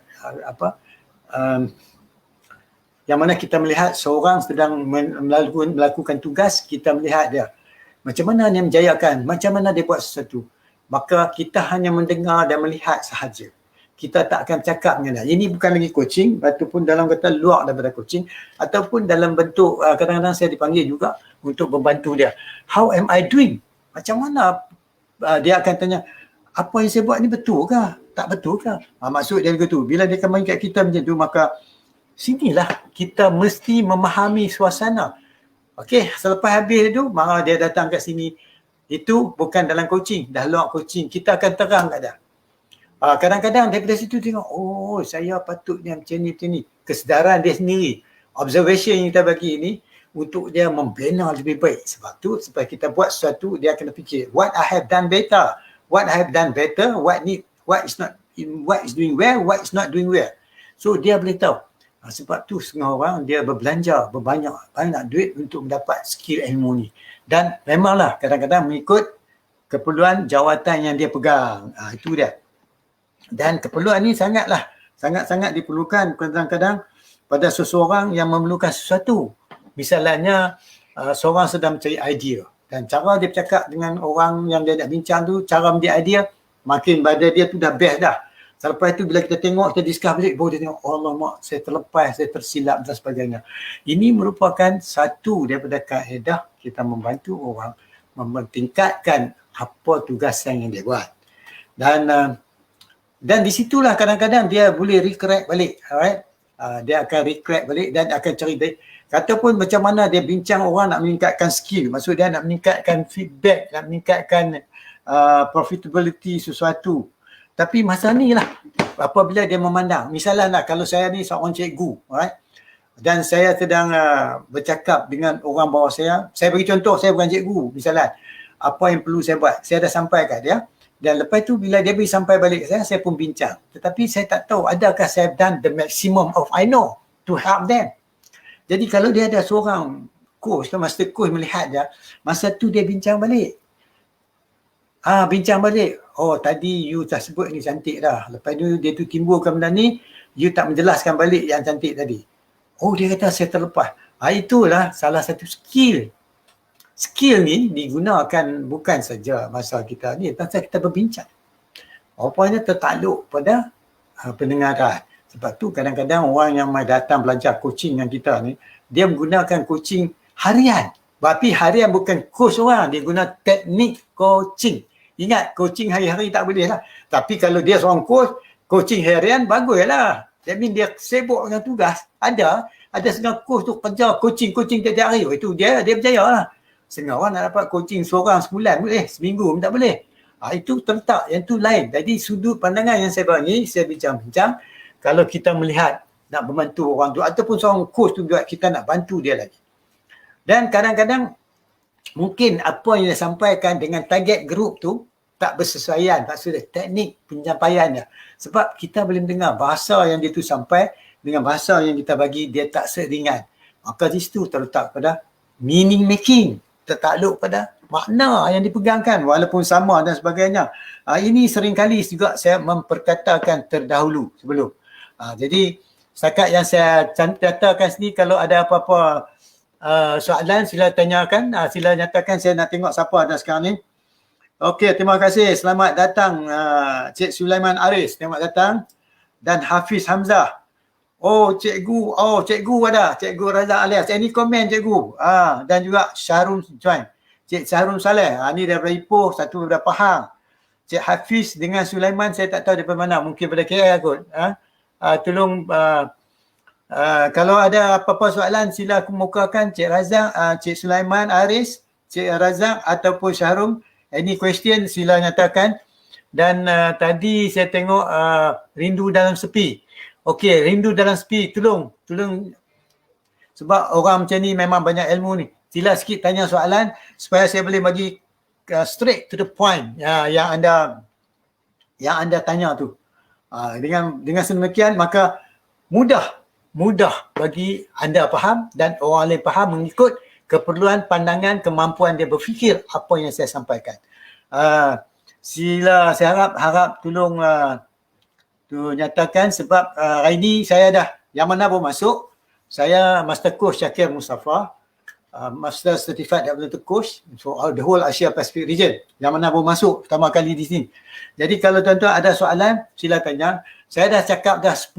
yang mana kita melihat seorang sedang melakukan tugas, kita melihat dia macam mana dia menjayakan, macam mana dia buat sesuatu. Maka kita hanya mendengar dan melihat sahaja. Kita tak akan cakap dengan dia. Ini bukan lagi coaching ataupun dalam kata luar daripada coaching ataupun dalam bentuk kadang-kadang saya dipanggil juga untuk membantu dia. How am I doing? Macam mana dia akan tanya, apa yang saya buat ni betul ke? Tak betul ke? Maksud dia begitu. Bila dia akan main kat kita macam tu, maka sinilah kita mesti memahami suasana. Okey, selepas habis tu, maka dia datang kat sini. Itu bukan dalam coaching, dah luar coaching. Kita akan terang kat dia. Kadang-kadang daripada situ tengok, saya patutnya macam ni. Kesedaran dia sendiri. Observation yang kita bagi ni untuk dia membina lebih baik. Sebab tu, supaya kita buat sesuatu, dia kena fikir, what I have done better, what is doing well, what is not doing well. So dia boleh tahu. Sebab tu setengah orang dia berbelanja banyak duit untuk mendapat skill ilmu ni. Dan memanglah kadang-kadang mengikut keperluan jawatan yang dia pegang. Itu dia. Dan keperluan ni sangat-sangat diperlukan kadang-kadang pada seseorang yang memerlukan sesuatu. Misalnya seorang sedang mencari idea dan cara dia bercakap dengan orang yang dia nak bincang tu, cara mendia idea, makin pada dia tu dah best dah. Selepas itu bila kita tengok, kita discuss balik, baru dia tengok, Allah mak, saya terlepas, saya tersilap dan sebagainya. Ini merupakan satu daripada kaedah kita membantu orang meningkatkan apa tugasan yang dia buat. Dan di situlah kadang-kadang dia boleh recollect balik, alright? Dia akan recollect balik dan akan cari balik. Kataupun macam mana dia bincang orang nak meningkatkan skill, maksud dia nak meningkatkan feedback, nak meningkatkan profitability sesuatu. Tapi masa ni lah, apabila dia memandang, misalnya kalau saya ni seorang cikgu, alright? Dan saya sedang bercakap dengan orang bawah saya bagi contoh, saya bukan cikgu, misalnya apa yang perlu saya buat, saya dah sampai kat dia. Dan lepas tu bila dia beri sampai balik saya pun bincang. Tetapi saya tak tahu adakah saya done the maximum of I know to help them. Jadi kalau dia ada seorang coach, master coach melihat dia, masa tu dia bincang balik. Bincang balik. Oh tadi you dah sebut ni cantik dah. Lepas tu dia tu timbulkan benda ni, you tak menjelaskan balik yang cantik tadi. Oh dia kata saya terlepas. Itulah salah satu skill. Skill ni digunakan bukan saja masa kita ni, masa kita berbincang. Rupanya tertakluk pada pendengaran. Sebab tu kadang-kadang orang yang mai datang belajar coaching dengan kita ni, dia menggunakan coaching harian. Tapi harian bukan coach orang, dia guna teknik coaching. Ingat, coaching hari-hari tak boleh lah. Tapi kalau dia seorang coach, coaching harian bagus lah. That means dia sibuk dengan tugas. Ada setengah coach tu kerja coaching tiap-tiap hari. Itu dia berjaya lah. Setengah orang nak dapat coaching seorang sebulan boleh, seminggu pun tak boleh. Itu terletak, yang tu lain. Jadi sudut pandangan yang saya bagi, saya bincang-bincang. Kalau kita melihat nak membantu orang tu, ataupun seorang coach tu juga kita nak bantu dia lagi. Dan kadang-kadang mungkin apa yang disampaikan dengan target group tu tak bersesuaian, maksudnya teknik penyampaiannya. Sebab kita boleh mendengar bahasa yang dia tu sampai dengan bahasa yang kita bagi dia tak seringan. Maka di situ terletak pada meaning making, tertakluk pada makna yang dipegangkan walaupun sama dan sebagainya. Ini seringkali juga saya memperkatakan terdahulu sebelum. Jadi setakat yang saya catatkan sini, kalau ada apa-apa soalan sila tanyakan, sila nyatakan. Saya nak tengok siapa ada sekarang ni. Okey, terima kasih. Selamat datang Cik Sulaiman Aris, selamat datang. Dan Hafiz Hamzah. Oh, cikgu ada. Cikgu Razak Alias. Any komen cikgu? Dan juga Syahrul join. Cik Syahrul Saleh. Ni daripada Ipoh, satu daripada Pahang. Cik Hafiz dengan Sulaiman saya tak tahu daripada mana. Mungkin daripada KL kot. Tolong kalau ada apa-apa soalan sila kemukakan Cik Razak, Cik Sulaiman Aris, Cik Razak ataupun Syahrul. Any question sila nyatakan. Dan tadi saya tengok rindu dalam sepi. Okey, rindu dalam sepi, tolong sebab orang macam ni memang banyak ilmu ni. Sila sikit tanya soalan supaya saya boleh bagi straight to the point yang anda tanya tu. Dengan sedemikian maka mudah bagi anda faham dan orang lain faham mengikut keperluan, pandangan, kemampuan dia berfikir apa yang saya sampaikan. Sila saya harap tolong tu nyatakan sebab hari ni saya dah yang mana pun masuk. Saya Master Coach Syakir Mustafa, Master Certified Developmental Coach for the whole Asia Pacific region. Yang mana pun masuk pertama kali di sini. Jadi kalau tuan-tuan ada soalan sila tanya. Saya dah cakap dah 10,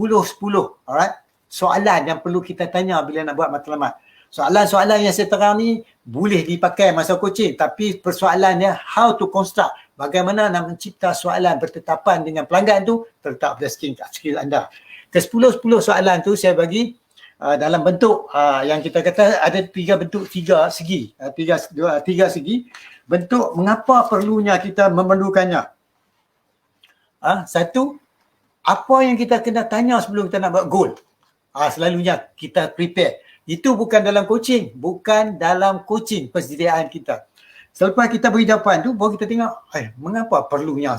alright? Soalan yang perlu kita tanya bila nak buat matlamat. Soalan-soalan yang saya terang ni boleh dipakai masa coaching, tapi persoalannya how to construct, bagaimana nak mencipta soalan bertetapan dengan pelanggan tu terletak pada skill anda. Ke-10 soalan tu saya bagi dalam bentuk yang kita kata ada tiga segi. Tiga segi. Bentuk mengapa perlunya kita memerlukannya. Satu, apa yang kita kena tanya sebelum kita nak buat goal. Selalunya kita prepare. Itu bukan dalam coaching, persediaan kita. Selepas kita beri jawapan tu, baru kita tengok, mengapa perlunya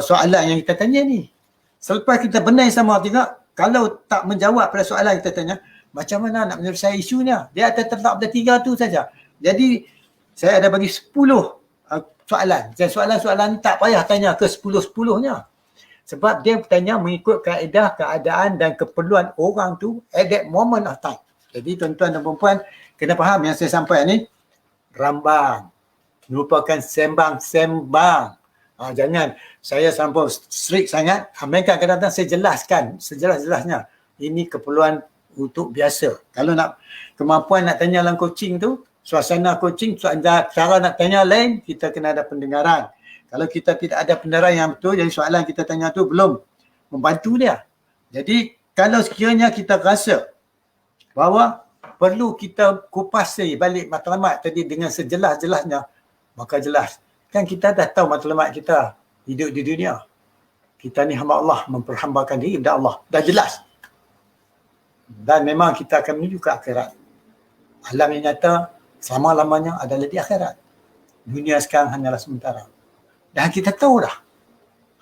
soalan yang kita tanya ni. Selepas kita benar sama tengok, kalau tak menjawab pada soalan kita tanya, macam mana nak menyelesaikan isunya? Dia akan terletak pada 3 tu saja. Jadi saya ada bagi 10 soalan. Dan soalan-soalan ni tak payah tanya ke 10-10-nya. Sebab dia bertanya mengikut kaedah, keadaan dan keperluan orang tu at that moment of time. Jadi tuan-tuan dan puan-puan kena faham yang saya sampaikan ni rambang. Merupakan sembang-sembang. Jangan saya sampai strict sangat. Mereka kadang-kadang saya jelaskan sejelas-jelasnya. Ini keperluan untuk biasa. Kalau nak kemampuan nak tanya dalam coaching tu, suasana coaching, cara nak tanya lain, kita kena ada pendengaran. Kalau kita tidak ada pendengaran yang betul, jadi soalan kita tanya tu belum membantu dia. Jadi kalau sekiranya kita rasa bahawa perlu kita kupasi balik matlamat tadi dengan sejelas-jelasnya, maka jelas. Kan kita dah tahu matlamat kita hidup di dunia. Kita ni hamba Allah, memperhambakan diri kepada Allah. Dah jelas. Dan memang kita akan menuju ke akhirat. Alam yang nyata selama-lamanya adalah di akhirat. Dunia sekarang hanyalah sementara. Dan kita tahu dah.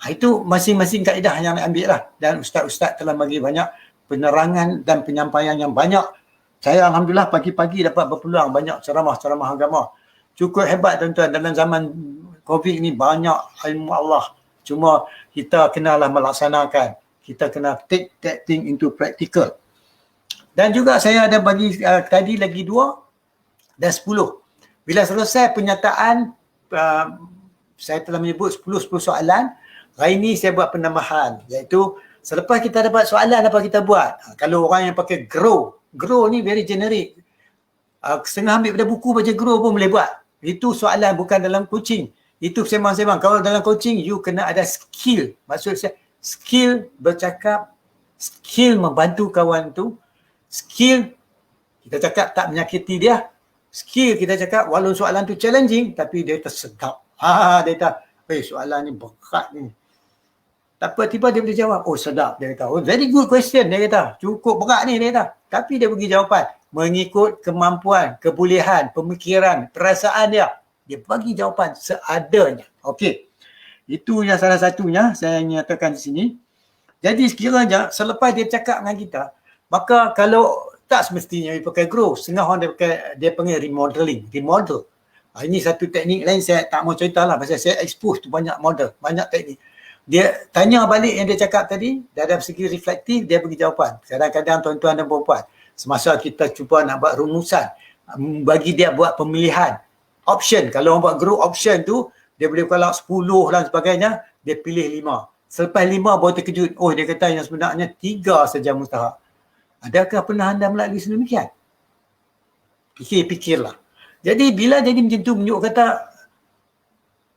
Itu masing-masing kaedah yang nak ambil lah. Dan ustaz-ustaz telah bagi banyak penerangan dan penyampaian yang banyak. Saya Alhamdulillah pagi-pagi dapat berpeluang banyak ceramah-ceramah agama. Cukup hebat tuan-tuan, dalam zaman COVID ni banyak ilmu Allah. Cuma kita kenalah melaksanakan. Kita kena take that thing into practical. Dan juga saya ada bagi tadi lagi 2 dan 10. Bila selesai penyataan, saya telah menyebut 10 soalan. Hari ini saya buat penambahan, iaitu selepas kita dapat soalan apa kita buat. Kalau orang yang pakai grow ni very generic. Setengah ambil pada buku baca grow pun boleh buat. Itu soalan bukan dalam coaching. Itu sembang-sembang. Kalau dalam coaching, you kena ada skill. Maksud saya, skill bercakap, skill membantu kawan tu, skill kita cakap tak menyakiti dia, skill kita cakap walau soalan tu challenging tapi dia tersedap. Dia tak, soalan ni berat ni. Tak apa, tiba dia boleh jawab. Oh sedap, dia kata. Oh very good question, dia kata. Cukup berat ni, dia kata. Tapi dia bagi jawapan mengikut kemampuan, kebolehan, pemikiran, perasaan dia. Dia bagi jawapan seadanya. Okey. Itu yang salah satunya saya nyatakan di sini. Jadi sekiranya selepas dia cakap dengan kita, maka kalau tak semestinya dia pakai grow. Setengah orang dia panggil remodeling. Remodel. Ini satu teknik lain saya tak mau cerita lah pasal saya expose tu banyak model, banyak teknik. Dia tanya balik yang dia cakap tadi, dalam segi reflektif dia bagi jawapan. Kadang-kadang tuan-tuan dan puan-puan, semasa kita cuba nak buat rumusan, bagi dia buat pemilihan, option. Kalau orang buat group option tu, dia boleh kalau 10 dan sebagainya, dia pilih 5. Selepas 5 baru terkejut, oh dia kata yang sebenarnya 3 saja mustahak. Adakah pernah anda melalui sedemikian? Fikir-fikirlah. Jadi bila jadi macam tu menunjuk kata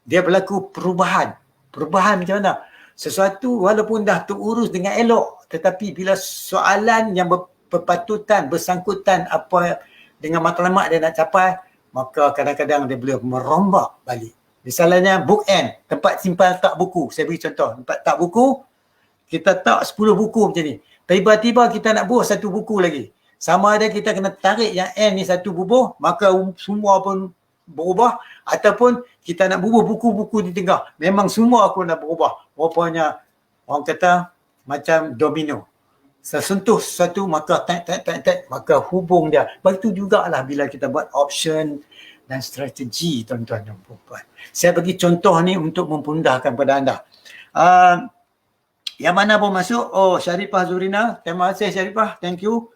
dia berlaku perubahan. Perubahan macam mana? Sesuatu walaupun dah terurus dengan elok, tetapi bila soalan yang berpatutan, bersangkutan apa dengan matlamat dia nak capai, maka kadang-kadang dia boleh merombak balik. Misalnya bookend, tempat simpan tak buku. Saya beri contoh, tempat tak buku, kita tak 10 buku macam ni. Tiba-tiba kita nak bubuh 1 buku lagi. Sama ada kita kena tarik yang N ni 1 bubuh, maka semua pun berubah, ataupun kita nak bubuh buku-buku di tengah. Memang semua aku nak berubah. Rupanya orang kata macam domino. Sesentuh sesuatu maka tak, maka hubung dia. Begitu jugalah bila kita buat option dan strategi, tuan-tuan dan puan-puan. Saya bagi contoh ni untuk memudahkan pada anda. Yang mana pun masuk? Oh, Syarifah Zurina. Terima kasih Syarifah. Thank you.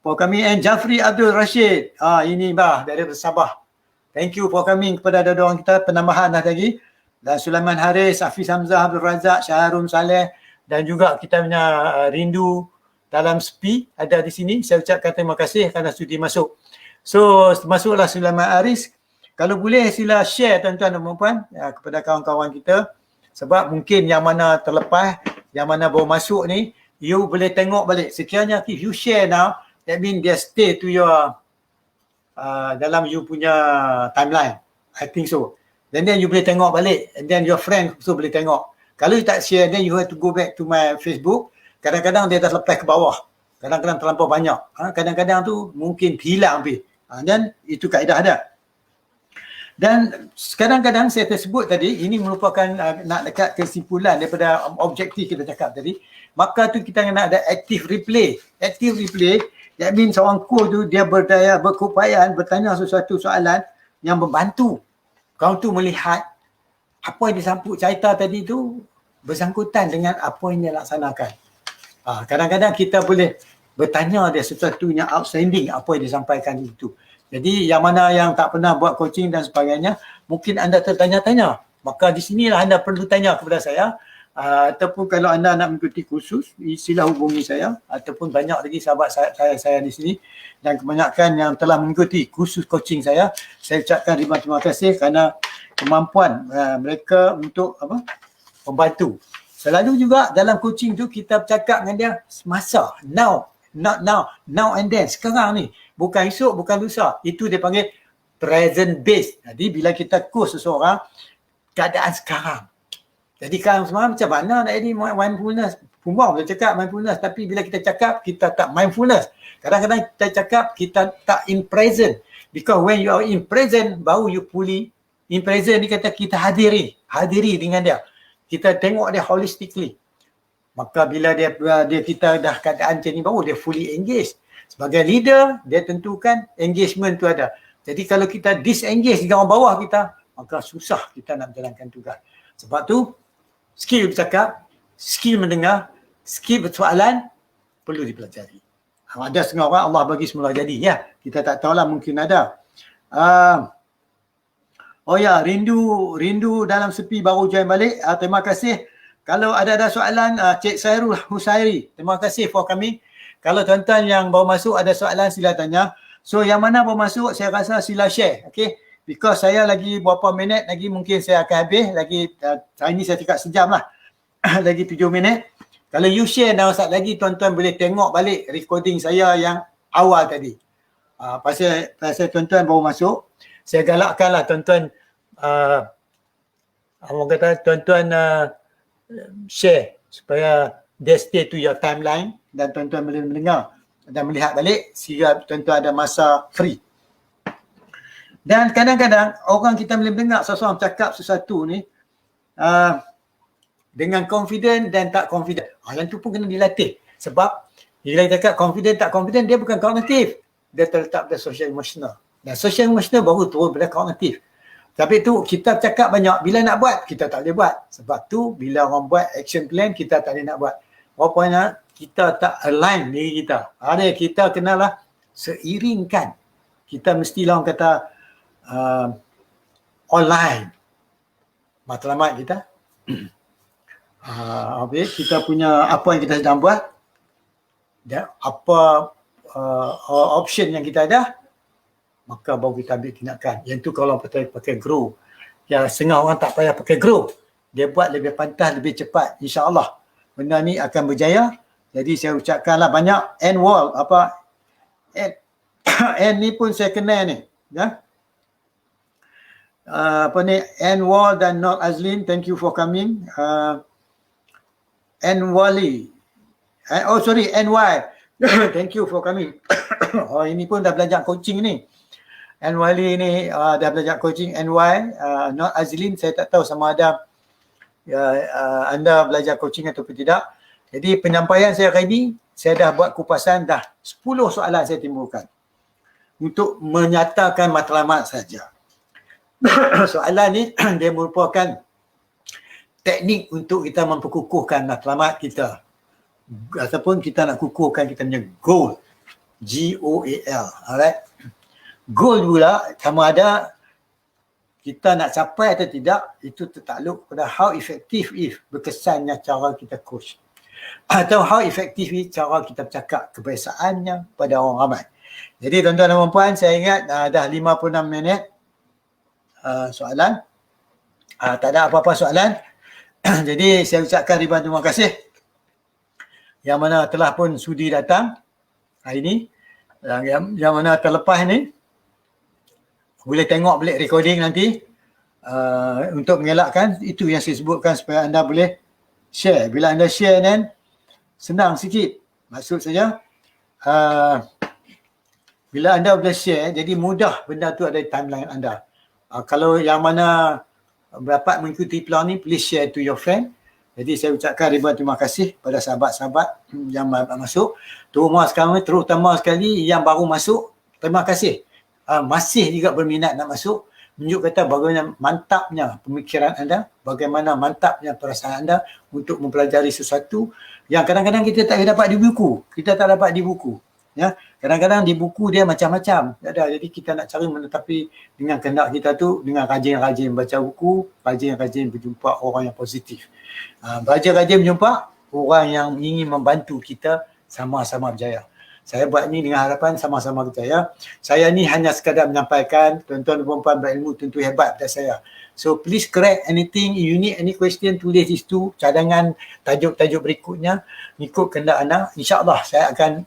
For kami and Jafri Abdul Rashid. Ini bah dari Sabah. Thank you for coming kepada dua-dua kita, penambahan dah lagi. Dan Sulaiman Haris, Hafiz Hamzah, Abdul Razak, Syaharum Saleh dan juga kita punya Rindu dalam sepi ada di sini. Saya ucapkan terima kasih kerana sudi masuk. So, masuklah Sulaiman Haris. Kalau boleh sila share tuan-tuan dan puan-puan kepada kawan-kawan kita. Sebab mungkin yang mana terlepas, yang mana baru masuk ni, you boleh tengok balik. Sekiranya if you share now, that means dia stay to your dalam you punya timeline. I think so. And then you boleh tengok balik. And then your friend also boleh tengok. Kalau you tak share, then you have to go back to my Facebook. Kadang-kadang dia dah lepas ke bawah. Kadang-kadang terlampau banyak. Kadang-kadang tu mungkin hilang habis. Dan itu kaedah dia. Dan kadang-kadang saya tersebut tadi, ini merupakan nak dekat kesimpulan daripada objektif kita cakap tadi. Maka tu kita nak ada active replay. Active replay, that means seorang coach tu dia berdaya, berkeupayaan bertanya sesuatu soalan yang membantu kau tu melihat apa yang disambut cerita tadi tu bersangkutan dengan apa yang dia laksanakan. Kadang-kadang kita boleh bertanya dia sesuatu yang outstanding apa yang disampaikan itu. Jadi yang mana yang tak pernah buat coaching dan sebagainya, mungkin anda tertanya-tanya. Maka di sinilah anda perlu tanya kepada saya. Ataupun kalau anda nak mengikuti kursus, sila hubungi saya. Ataupun banyak lagi sahabat saya di sini. Dan kebanyakan yang telah mengikuti kursus coaching saya ucapkan terima kasih kerana kemampuan mereka untuk membantu. Selalu juga dalam coaching tu kita bercakap dengan dia semasa, now, not now and then, sekarang ni. Bukan esok, bukan lusa. Itu dia panggil present based. Jadi bila kita coach seseorang, keadaan sekarang. Jadi kalau semalam macam mana nak jadi mindfulness? Semua boleh cakap mindfulness, tapi bila kita cakap, kita tak mindfulness. Kadang-kadang kita cakap, kita tak in present. Because when you are in present, baru you fully in present ni kata kita hadiri dengan dia. Kita tengok dia holistically. Maka bila dia kita dah keadaan macam ni, baru dia fully engaged. Sebagai leader, dia tentukan engagement tu ada. Jadi kalau kita disengage dengan orang bawah kita, maka susah kita nak menjalankan tugas. Sebab tu, skill bercakap, skill mendengar, skill bersoalan perlu dipelajari. Ada setengah orang Allah bagi semula jadi. Ya, kita tak tahulah, mungkin ada. Oh ya, rindu dalam sepi baru join balik. Terima kasih. Kalau ada soalan, Cik Sairul Husairi, terima kasih for coming. Kalau tuan-tuan yang baru masuk ada soalan, sila tanya. So yang mana baru masuk, saya rasa sila share. Okay. Because saya lagi berapa minit lagi mungkin saya akan habis. Lagi, hari ni saya cakap sejam lah. Lagi 7 minit. Kalau you share dah saat lagi, tuan-tuan boleh tengok balik recording saya yang awal tadi. Pasal tuan-tuan baru masuk, saya galakkanlah tuan-tuan, orang kata tuan-tuan share supaya dia stay to your timeline dan tuan-tuan boleh mendengar dan melihat balik sehingga tuan-tuan ada masa free. Dan kadang-kadang orang kita boleh dengar seseorang cakap sesuatu ni dengan confident dan tak confident. Yang tu pun kena dilatih. Sebab bila kita cakap confident tak confident, dia bukan kognitif. Dia terletak pada social emotional. Dan social emotional baru turun pada kognitif. Tapi tu kita cakap banyak, bila nak buat kita tak boleh buat. Sebab tu bila orang buat action plan kita tak boleh nak buat. Rupanya kita tak align diri kita. Ada kita kenalah seiringkan. Kita mestilah orang kata online matlamat kita. Kita punya apa yang kita sedang buat dan apa option yang kita ada, maka baru kita ambil tindakan. Yang tu kalau pakai grow. Yang setengah orang tak payah pakai grow. Dia buat lebih pantas, lebih cepat. InsyaAllah benda ni akan berjaya. Jadi saya ucapkanlah banyak end wall end ni pun saya kenal ni. Ya. End wall dan Not Azlin, thank you for coming. Wali. NY. Thank you for coming. Ini pun dah belajar coaching ni. Wali ni dah belajar coaching. NY. Not Azlin, saya tak tahu sama ada anda belajar coaching ataupun tidak. Jadi penyampaian saya hari ini, saya dah buat kupasan, dah 10 soalan saya timbulkan. Untuk menyatakan matlamat saja. Soalan ni dia merupakan teknik untuk kita memperkukuhkan matlamat kita ataupun kita nak kukuhkan kita punya goal, G-O-A-L. Alright. Goal pula sama ada kita nak capai atau tidak, itu tertakluk pada how effective if berkesannya cara kita coach atau how effective cara kita bercakap kebiasaannya pada orang ramai. Jadi tuan-tuan dan puan-puan, saya ingat dah 56 minit soalan. Tak ada apa-apa soalan. Jadi saya ucapkan ribuan terima kasih yang mana telah pun sudi datang hari ini. Yang mana terlepas ni boleh tengok balik recording nanti untuk mengelakkan itu yang saya sebutkan supaya anda boleh share. Bila anda share dan senang sikit. Maksud saya bila anda boleh share, jadi mudah benda tu ada di timeline anda. Kalau yang mana dapat mengikuti peluang ni, please share to your friend. Jadi saya ucapkan ribuan terima kasih pada sahabat-sahabat yang masuk. Terutama sekali yang baru masuk, terima kasih. Masih juga berminat nak masuk. Menunjuk kata bagaimana mantapnya pemikiran anda, bagaimana mantapnya perasaan anda untuk mempelajari sesuatu yang kadang-kadang kita tak dapat di buku. Kita tak dapat di buku. Ya, kadang-kadang di buku dia macam-macam. Jadi kita nak cari menetapi dengan kehendak kita tu dengan rajin-rajin baca buku, rajin-rajin berjumpa orang yang positif. Rajin-rajin berjumpa orang yang ingin membantu kita sama-sama berjaya. Saya buat ni dengan harapan sama-sama berjaya. Saya ni hanya sekadar menyampaikan, tuan-tuan dan puan-puan berilmu tentu hebat pada saya. So please correct anything, you need any question, tulis di situ, cadangan tajuk-tajuk berikutnya, ikut kehendak anda. InsyaAllah saya akan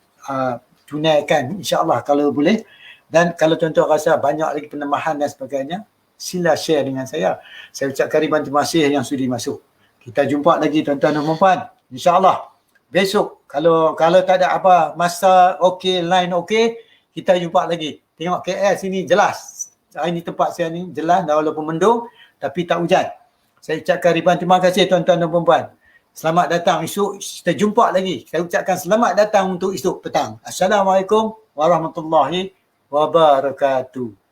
tunaikan insyaAllah kalau boleh. Dan kalau tuan-tuan rasa banyak lagi penambahan dan sebagainya, sila share dengan saya. Saya ucapkan ribuan terima kasih yang sudi masuk. Kita jumpa lagi tuan-tuan dan puan-puan. InsyaAllah besok kalau tak ada apa masa okey, line okey, kita jumpa lagi. Tengok KL sini jelas. Ini tempat saya ni jelas walaupun mendung tapi tak hujan. Saya ucapkan ribuan terima kasih tuan-tuan dan puan-puan. Selamat datang esok, kita jumpa lagi. Saya ucapkan selamat datang untuk esok petang. Assalamualaikum warahmatullahi wabarakatuh.